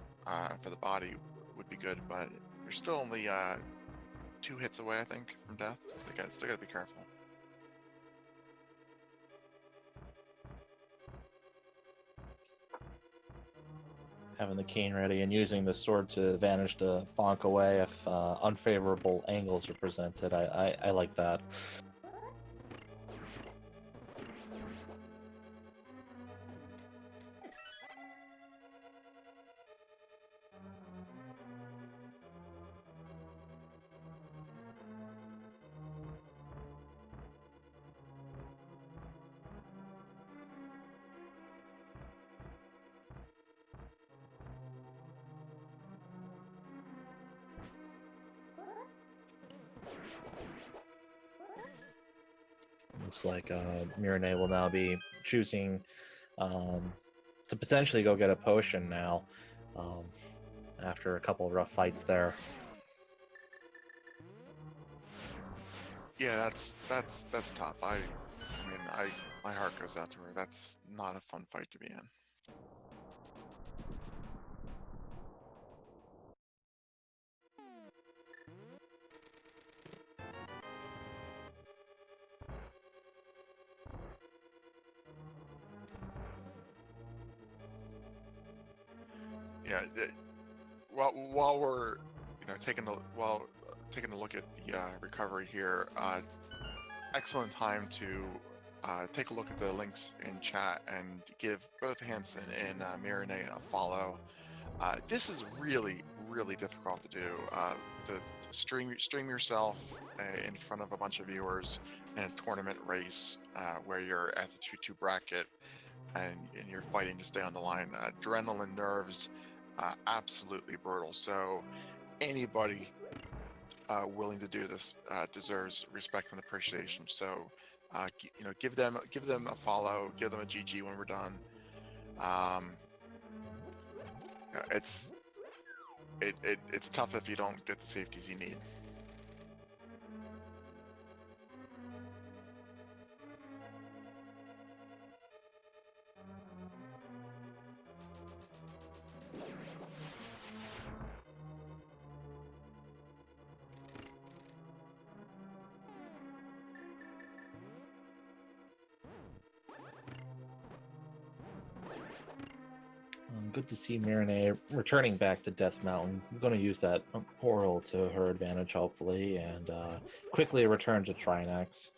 Speaker 2: for the body would be good, but you're still only 2 hits away, I think, from death. So you still gotta be careful.
Speaker 1: Having the cane ready and using the sword to advantage to bonk away if unfavorable angles are presented. I like that. Looks like myrnae will now be choosing to potentially go get a potion now after a couple of rough fights there.
Speaker 2: Yeah, that's tough. I mean, my heart goes out to her. That's not a fun fight to be in. Yeah, while we're taking a look at the recovery here, excellent time to take a look at the links in chat and give both Hancin and myrnae a follow. This is really difficult to do. To stream yourself in front of a bunch of viewers in a tournament race where you're at the 2-2 bracket and you're fighting to stay on the line. Adrenaline, nerves, absolutely brutal. So anybody willing to do this deserves respect and appreciation. So give them a follow, give them a GG when we're done. It's tough if you don't get the safeties you need.
Speaker 1: Good to see myrnae returning back to Death Mountain. I'm going to use that portal to her advantage, hopefully, and quickly return to Trinex.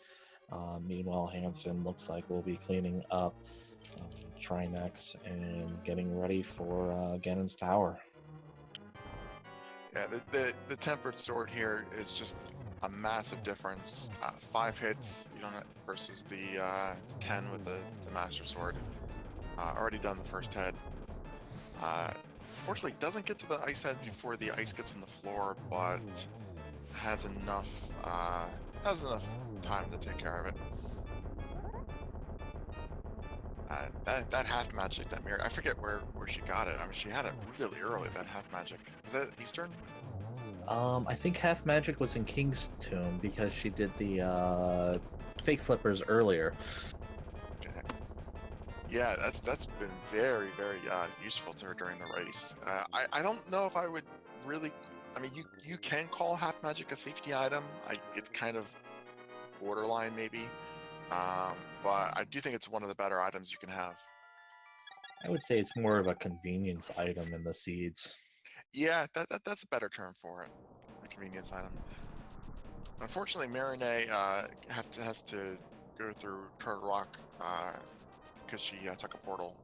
Speaker 1: Meanwhile, Hancin looks like we'll be cleaning up Trinex and getting ready for Ganon's Tower.
Speaker 2: Yeah, the tempered sword here is just a massive difference. 5 hits, you don't versus the 10 with the Master Sword. Already done the first head. Fortunately, doesn't get to the ice head before the ice gets on the floor, but has enough time to take care of it. That half magic, that mirror, I forget where she got it. I mean, she had it really early. That half magic, was that Eastern?
Speaker 1: I think half magic was in King's Tomb because she did the fake flippers earlier.
Speaker 2: Okay. Yeah, that's been very useful to her during the race. I don't know if I would really. I mean, you can call half magic a safety item. It's kind of borderline maybe, but I do think it's one of the better items you can have.
Speaker 1: I would say it's more of a convenience item in the seeds.
Speaker 2: Yeah, that's a better term for it. A convenience item. Unfortunately, myrnae has to go through Turtle Rock because she took a portal,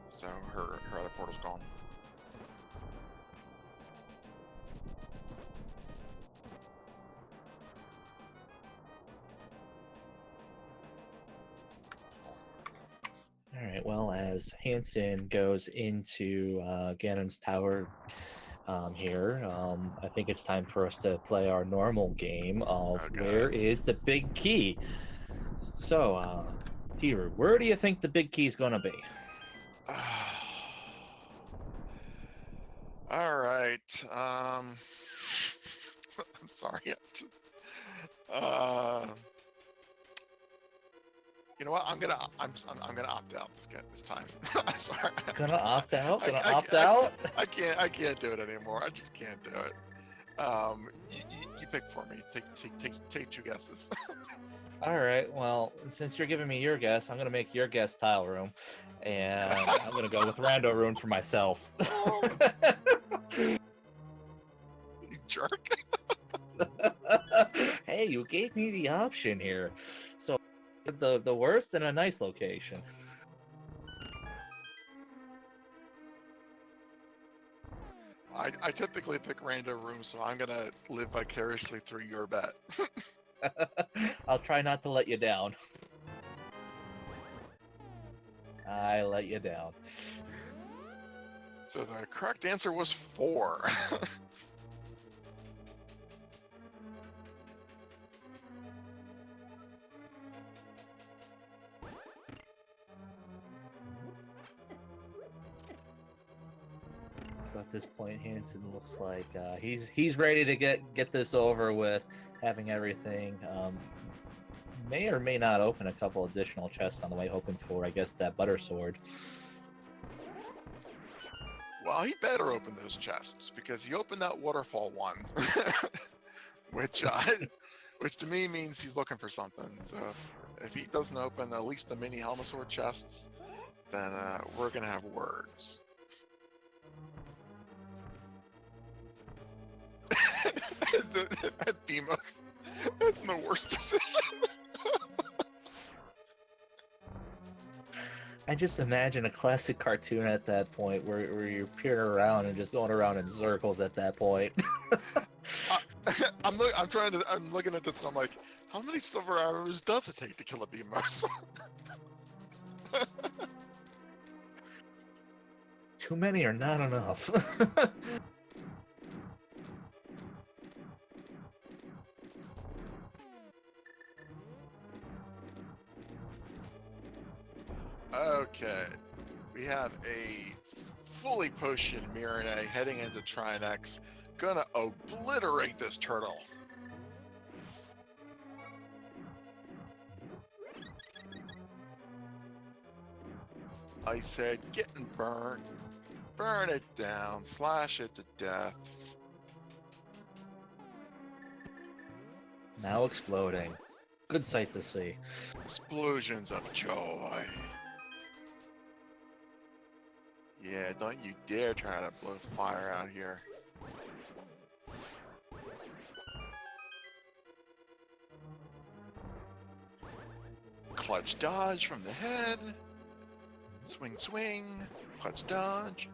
Speaker 2: so her other portal's gone.
Speaker 1: All right. Well, as Hancin goes into Ganon's tower here, I think it's time for us to play our normal game of
Speaker 2: Oh
Speaker 1: where
Speaker 2: god.
Speaker 1: is the big key. So, Tiru, where do you think the big key is going to be?
Speaker 2: All right. I'm sorry. Uh, you know what? I'm gonna opt out this time. I'm sorry.
Speaker 1: Gonna opt out?
Speaker 2: I,
Speaker 1: Gonna
Speaker 2: I,
Speaker 1: opt
Speaker 2: I,
Speaker 1: out?
Speaker 2: I can't do it anymore. I just can't do it. You pick for me. Take 2 guesses.
Speaker 1: All right. Well, since you're giving me your guess, I'm gonna make your guess tile room, and I'm gonna go with rando room for myself.
Speaker 2: You jerk.
Speaker 1: Hey, you gave me the option here, so the worst in a nice location.
Speaker 2: I typically pick random rooms, so I'm gonna live vicariously through your bet.
Speaker 1: I'll try not to let you down. I let you down.
Speaker 2: So the correct answer was 4.
Speaker 1: So at this point, Hancin looks like he's ready to get this over with, having everything. May or may not open a couple additional chests on the way, hoping for, I guess, that butter sword.
Speaker 2: Well, he better open those chests because he opened that waterfall one, which which to me means he's looking for something. So if he doesn't open at least the mini Helmasaur chests, then we're gonna have words. That Beamos, that's in the worst position.
Speaker 1: I just imagine a classic cartoon at that point where you're peering around and just going around in circles at that point.
Speaker 2: I'm looking at this and I'm like, how many silver arrows does it take to kill a Beamos?
Speaker 1: Too many are not enough.
Speaker 2: Okay, we have a fully potioned myrnae heading into Trinex. Gonna obliterate this turtle. Ice head getting burnt. Burn it down. Slash it to death.
Speaker 1: Now exploding. Good sight to see.
Speaker 2: Explosions of joy. Yeah, don't you dare try to blow fire out here. Clutch dodge from the head. Swing, swing. Clutch dodge.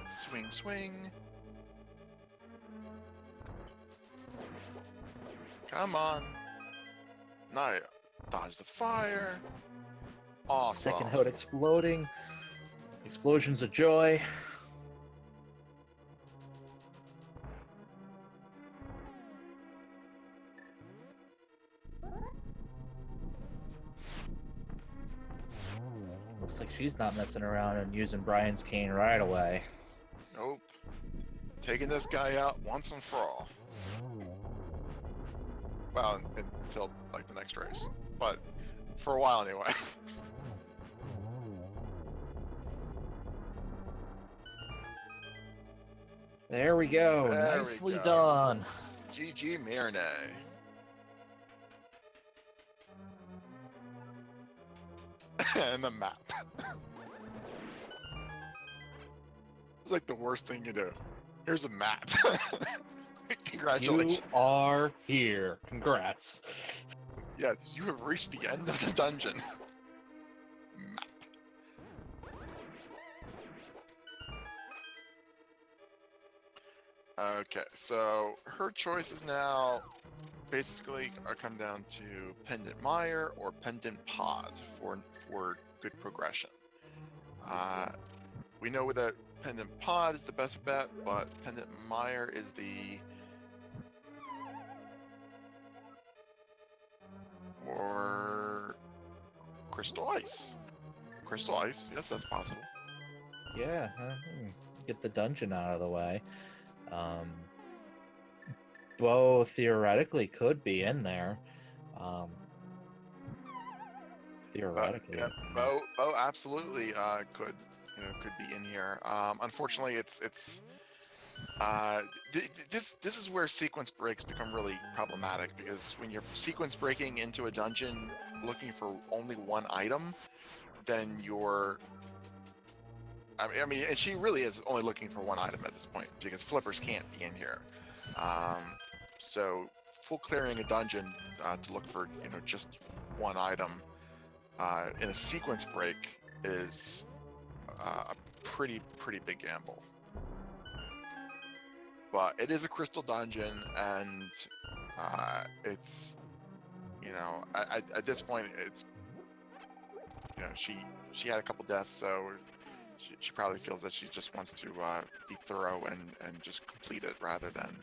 Speaker 2: Swing, swing. Come on. Now dodge the fire. Awesome.
Speaker 1: Second hood exploding. Explosions of joy. Looks like she's not messing around and using Brian's cane right away.
Speaker 2: Nope. Taking this guy out once and for all. Well, until like the next race, but for a while anyway.
Speaker 1: There we go.
Speaker 2: There we
Speaker 1: Nicely
Speaker 2: go.
Speaker 1: done.
Speaker 2: GG myrnae. And the map. It's like the worst thing you do. Here's a map. Congratulations.
Speaker 1: You are here. Congrats.
Speaker 2: Yes, you have reached the end of the dungeon. Map. Okay, so her choices now basically come down to Pendant Mire or Pendant Pod for good progression. We know that Pendant Pod is the best bet, but Pendant Mire is the or Crystal Ice. Crystal Ice, yes, that's possible.
Speaker 1: Yeah. Get the dungeon out of the way. Bo theoretically could be in there. Theoretically.
Speaker 2: Yeah, Bo absolutely could be in here. Unfortunately, this is where sequence breaks become really problematic, because when you're sequence breaking into a dungeon looking for only one item, then I mean, and she really is only looking for one item at this point, because flippers can't be in here. So full clearing a dungeon to look for just one item in a sequence break is a pretty big gamble. But it is a crystal dungeon, and it's at this point it's she had a couple deaths, so she probably feels that she just wants to be thorough and just complete it rather than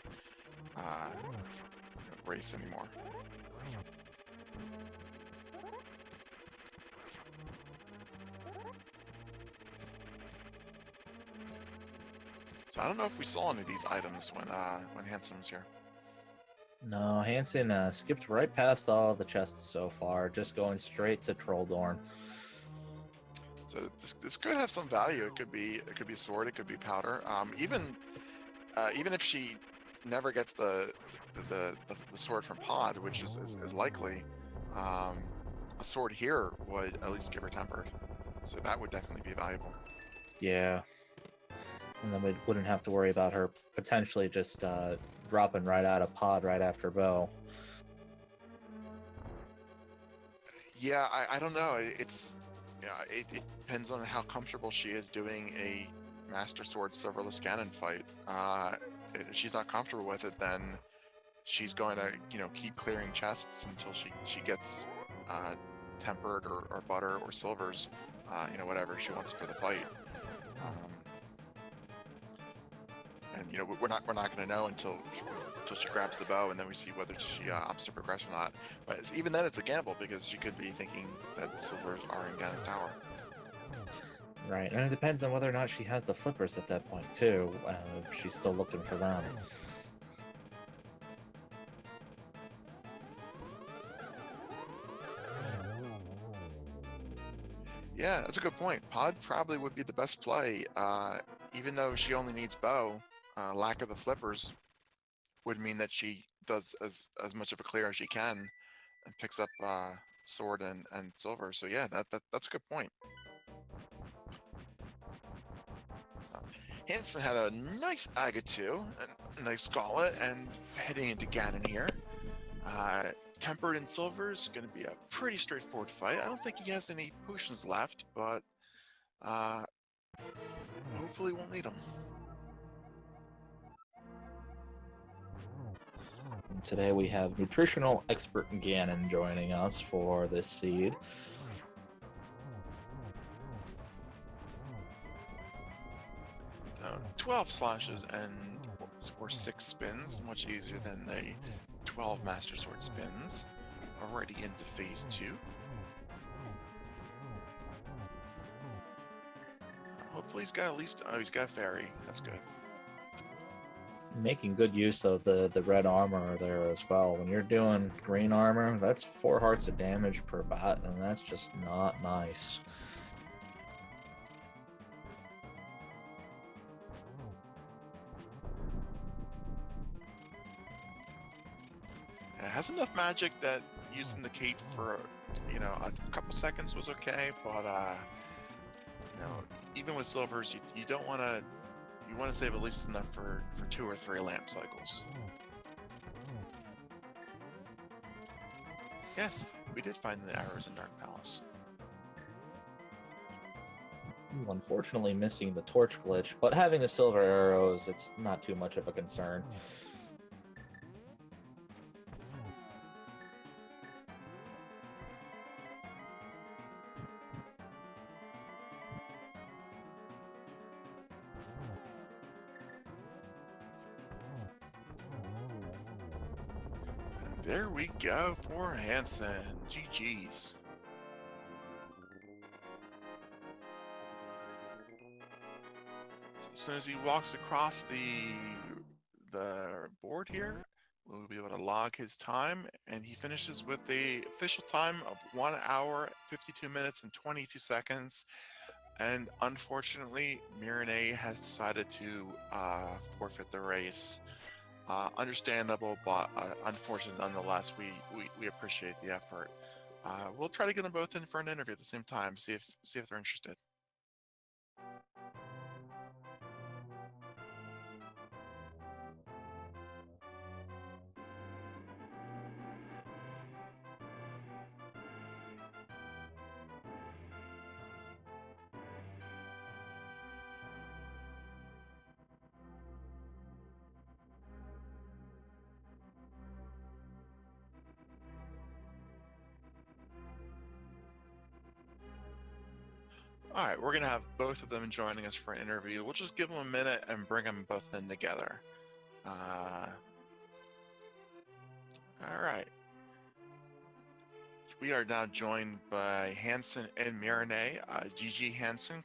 Speaker 2: race anymore. So I don't know if we saw any of these items when Hancin was here.
Speaker 1: No, Hancin skipped right past all the chests so far, just going straight to Trolldorn.
Speaker 2: So this could have some value. It could be a sword. It could be powder. Even if she never gets the sword from Pod, which is likely, a sword here would at least give her tempered. So that would definitely be valuable.
Speaker 1: Yeah. And then we wouldn't have to worry about her potentially just dropping right out of Pod right after Bo.
Speaker 2: Yeah, I don't know. It depends on how comfortable she is doing a Master Sword Silverless Ganon fight. If she's not comfortable with it, then she's going to keep clearing chests until she gets tempered or butter or silvers, whatever she wants for the fight. And we're not going to know until she grabs the bow, and then we see whether she opts to progress or not. But even then, it's a gamble, because she could be thinking that silvers are in Ganon's tower.
Speaker 1: Right, and it depends on whether or not she has the flippers at that point too. If she's still looking for them.
Speaker 2: Yeah, that's a good point. Pod probably would be the best play, even though she only needs bow. Lack of the flippers would mean that she does as much of a clear as she can and picks up sword and silver. So yeah, that's a good point. Hancin had a nice Agatu, a nice gauntlet, and heading into Ganon here. Tempered in silver is going to be a pretty straightforward fight. I don't think he has any potions left, but hopefully won't need them.
Speaker 1: And today we have nutritional expert Gannon joining us for this seed.
Speaker 2: So 12 slashes and or 6 spins, much easier than the 12 Master Sword spins. Already into phase 2. Hopefully he's got at least, oh, he's got a fairy. That's good.
Speaker 1: Making good use of the red armor there as well. When you're doing green armor, that's 4 hearts of damage per bot, and that's just not nice.
Speaker 2: It has enough magic that using the cape for, you know, a couple seconds was okay, but you know, even with silvers, you don't want to, you want to save at least enough for 2 or 3 lamp cycles. Yes, we did find the arrows in Dark Palace.
Speaker 1: Unfortunately missing the torch glitch, but having the silver arrows, it's not too much of a concern.
Speaker 2: And there we go for Hancin. GG's. As soon as he walks across the board here, we'll be able to log his time, and he finishes with the official time of 1 hour, 52 minutes, and 22 seconds. And unfortunately, myrnae has decided to forfeit the race. Understandable, but unfortunate nonetheless. We appreciate the effort. We'll try to get them both in for an interview at the same time, see if they're interested. All right, we're gonna have both of them joining us for an interview. We'll just give them a minute and bring them both in together. All right. We are now joined by Hancin and myrnae. GG Hancin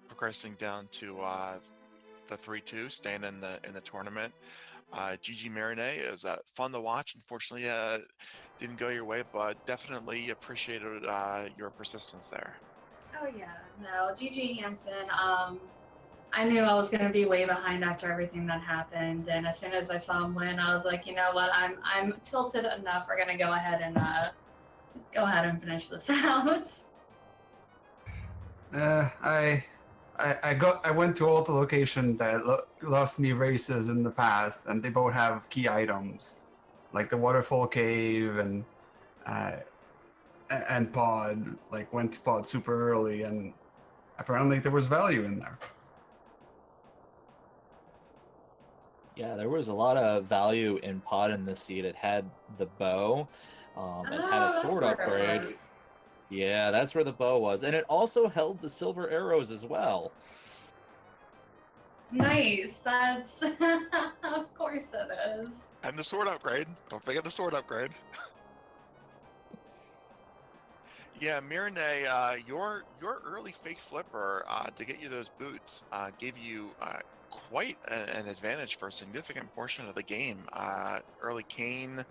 Speaker 2: progressing down to the 3-2, staying in the tournament. GG myrnae is fun to watch. Unfortunately, didn't go your way, but definitely appreciated your persistence there.
Speaker 3: Oh yeah, no, GG Hancin. I knew I was going to be way behind after everything that happened, and as soon as I saw him win, I was like, you know what, I'm tilted enough. We're going to go ahead and finish this out.
Speaker 4: I went to all the location that lost me races in the past, and they both have key items, like the waterfall cave and pod. Like went to pod super early, and apparently there was value in there.
Speaker 1: Yeah, there was a lot of value in pod in this seed. It had the bow, it had a sword upgrade. Yeah, that's where the bow was. And it also held the silver arrows as well.
Speaker 3: Nice. That's of course it is.
Speaker 2: And the sword upgrade. Don't forget the sword upgrade. Yeah, myrnae, your early fake flipper to get you those boots gave you quite an advantage for a significant portion of the game. Early cane,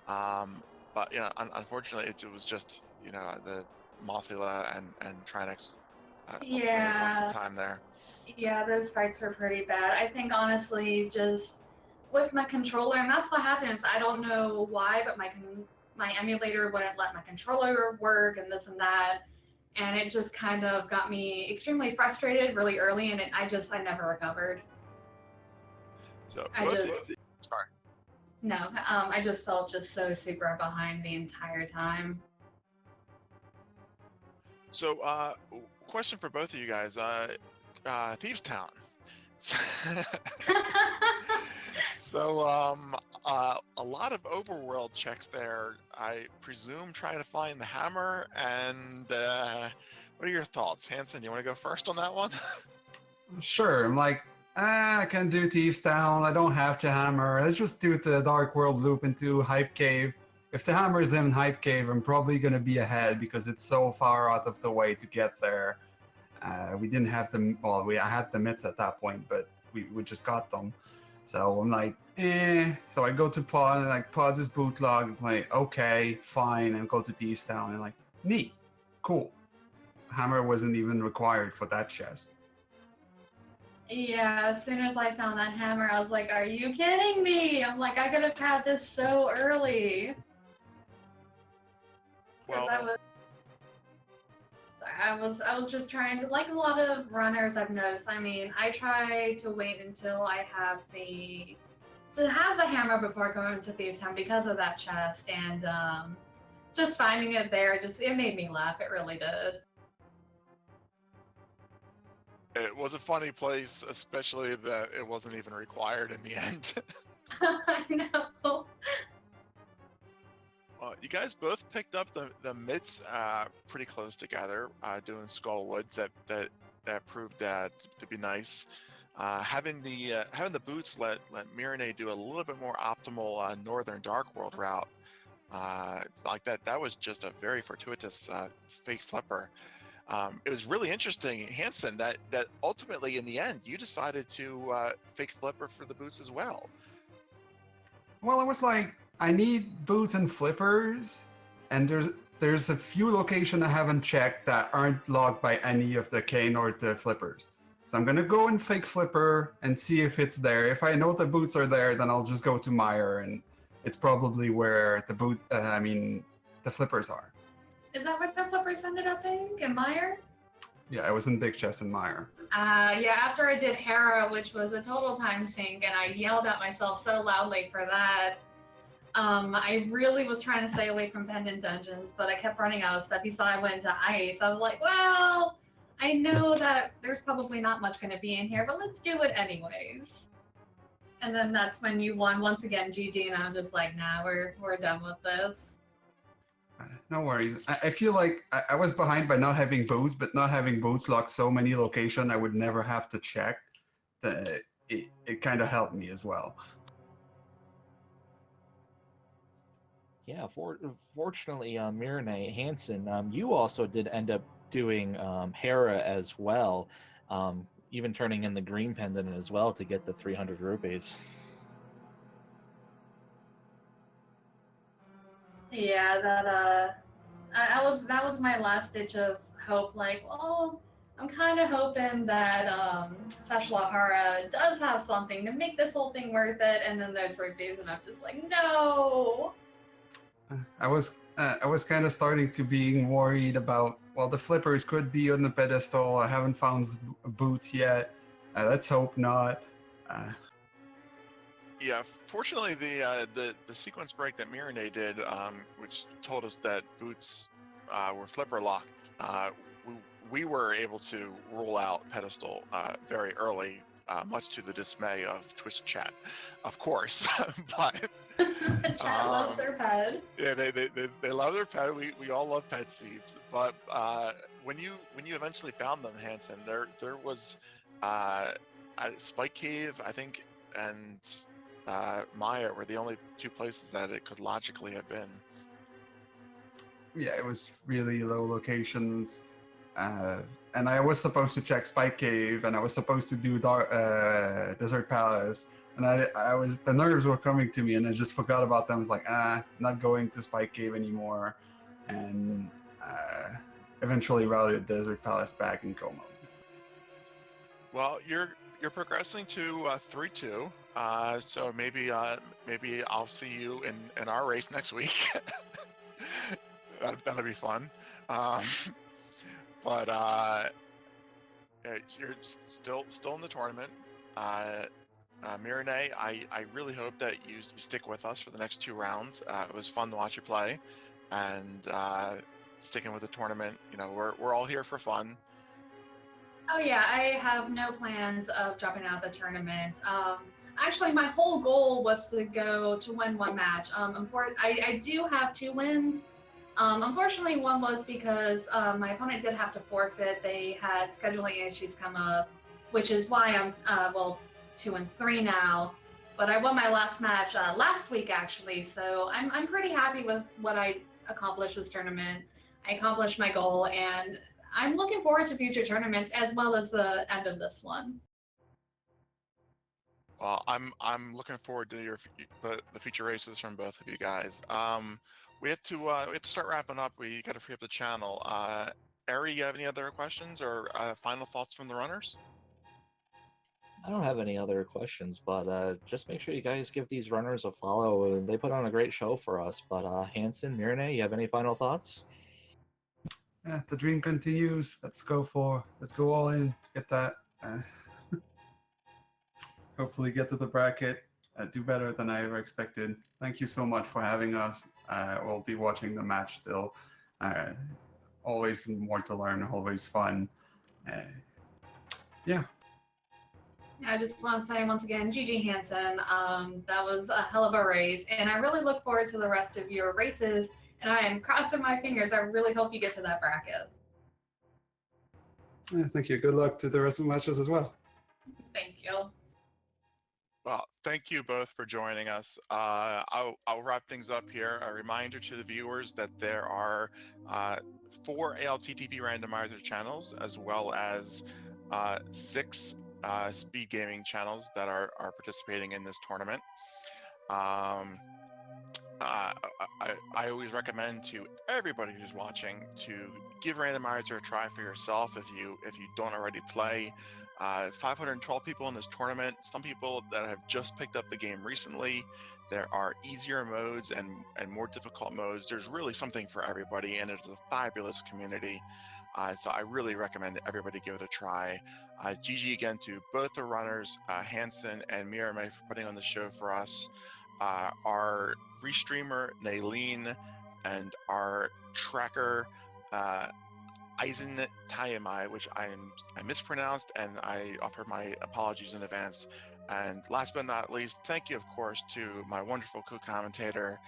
Speaker 2: but you know, unfortunately, it was just, you know, the Mothula and Trinex really cost some time there.
Speaker 3: Yeah, those fights were pretty bad. I think honestly, just with my controller, and that's what happens. I don't know why, but my emulator wouldn't let my controller work and this and that, and it just kind of got me extremely frustrated really early, and I never recovered.
Speaker 2: So
Speaker 3: sorry. No, I just felt just so super behind the entire time.
Speaker 2: So, question for both of you guys: Thieves Town. So a lot of overworld checks there. I presume trying to find the hammer. And what are your thoughts, Hancin? You want to go first on that one?
Speaker 4: Sure, I'm like, I can do Thieves Town. I don't have to hammer. Let's just do the Dark World loop into Hype Cave. If the hammer's in Hype Cave, I'm probably gonna be ahead because it's so far out of the way to get there. We didn't have them. Well, I had the mitts at that point, but we just got them. So I'm like, eh. So I go to Pod and like, Pod is bootlog. I'm like, okay, fine, and go to Thieves Town and like, neat, cool. Hammer wasn't even required for that chest.
Speaker 3: Yeah, as soon as I found that hammer, I was like, "Are you kidding me?" I'm like, "I could have had this so early." Because
Speaker 2: Well,
Speaker 3: I was just trying to, like a lot of runners I've noticed. I mean, I try to wait until I have the hammer before going to Thieves Town because of that chest, and just finding it there, it made me laugh. It really did.
Speaker 2: it was a funny place, especially that it wasn't even required in the end.
Speaker 3: I know.
Speaker 2: Well, you guys both picked up the mitts pretty close together, doing Skullwoods. That proved to be nice. Having the boots let myrnae do a little bit more optimal northern Dark World route. Like that was just a very fortuitous fake flipper. It was really interesting, Hancin, that ultimately in the end you decided to fake flipper for the boots as well.
Speaker 4: Well, I was like, I need boots and flippers, and there's a few locations I haven't checked that aren't logged by any of the cane or the flippers. So I'm gonna go and fake flipper and see if it's there. If I know the boots are there, then I'll just go to Meyer, and it's probably where the flippers are.
Speaker 3: Is that where the flippers ended up being? In Meyer?
Speaker 4: Yeah, I was in Big Chest and Meyer.
Speaker 3: Yeah, after I did Hera, which was a total time sink, and I yelled at myself so loudly for that. I really was trying to stay away from pendant dungeons, but I kept running out of stuff. You saw I went into ice. I was like, well, I know that there's probably not much going to be in here, but let's do it anyways. And then that's when you won once again, GG, and I'm just like, nah, we're done with this.
Speaker 4: No worries. I feel like I was behind by not having boots, but not having boots locked so many locations I would never have to check. It kind of helped me as well.
Speaker 1: Yeah, fortunately, Myrnae Hancin, you also did end up doing Hera as well, even turning in the green pendant as well to get the 300 rupees.
Speaker 3: Yeah, that was my last ditch of hope. Like, well, I'm kind of hoping that Sashalahara does have something to make this whole thing worth it. And then there's rupees, and I'm just like, no.
Speaker 4: I was kind of starting to being worried about, well, the flippers could be on the pedestal. I haven't found boots yet. Let's hope not.
Speaker 2: Yeah, fortunately, the sequence break that Myrnae did, which told us that boots were flipper locked, we were able to rule out pedestal very early, much to the dismay of Twitch chat, of course. But
Speaker 3: Chat loves their ped.
Speaker 2: yeah, they love their pet. We all love pet seeds. But when you eventually found them, Hancin, there was Spike Cave, I think, and Maya were the only two places that it could logically have been.
Speaker 4: Yeah, it was really low locations. And I was supposed to check Spike Cave, and I was supposed to do Desert Palace, and the nerves were coming to me, and I just forgot about them. I was like, not going to Spike Cave anymore, and eventually routed Desert Palace back in Como.
Speaker 2: Well, you're progressing to 3-2, so maybe I'll see you in our race next week. That'll be fun. But you're still in the tournament. Myrnae, I really hope that you stick with us for the next 2 rounds. It was fun to watch you play, and sticking with the tournament. You know, we're all here for fun.
Speaker 3: Oh yeah, I have no plans of dropping out of the tournament. actually, my whole goal was to go to win one match. I do have 2 wins. Unfortunately, one was because my opponent did have to forfeit. They had scheduling issues come up, which is why I'm 2-3 now. But I won my last match last week actually, so I'm pretty happy with what I accomplished this tournament. I accomplished my goal, and I'm looking forward to future tournaments as well as the end of this one.
Speaker 2: Well, I'm looking forward to the future races from both of you guys. We have to start wrapping up. We got to free up the channel. Ari, you have any other questions or final thoughts from the runners?
Speaker 1: I don't have any other questions, but just make sure you guys give these runners a follow. They put on a great show for us. But Hancin, myrnae, you have any final thoughts?
Speaker 4: Yeah, the dream continues. Let's go all in. Get that. Hopefully get to the bracket. Do better than I ever expected. Thank you so much for having us. We'll be watching the match still. Always more to learn. Always fun. Yeah.
Speaker 3: I just want to say once again, GG Hansen. That was a hell of a race, and I really look forward to the rest of your races. And I am crossing my fingers. I really hope you get to that bracket.
Speaker 4: Thank you. Good luck to the rest of the matches as well.
Speaker 3: Thank you.
Speaker 2: Well, thank you both for joining us. I'll wrap things up here. A reminder to the viewers that there are 4 ALTTP randomizer channels, as well as 6 speed gaming channels that are participating in this tournament. I always recommend to everybody who's watching to give Randomizer a try for yourself if you don't already play. 512 people in this tournament. Some people that have just picked up the game recently. There are easier modes and more difficult modes. There's really something for everybody, and it's a fabulous community. So I really recommend that everybody give it a try. GG again to both the runners, Hancin and myrnae, for putting on the show for us. Our restreamer Nailene, and our tracker Eisen Tayamai, which I mispronounced, and I offer my apologies in advance. And last but not least, thank you, of course, to my wonderful co-commentator,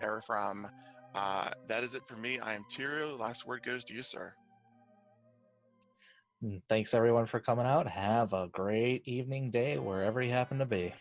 Speaker 2: Erifram. That is it for me. I am Tyrio. Last word goes to you, sir.
Speaker 1: Thanks everyone for coming out. Have a great evening, day, wherever you happen to be.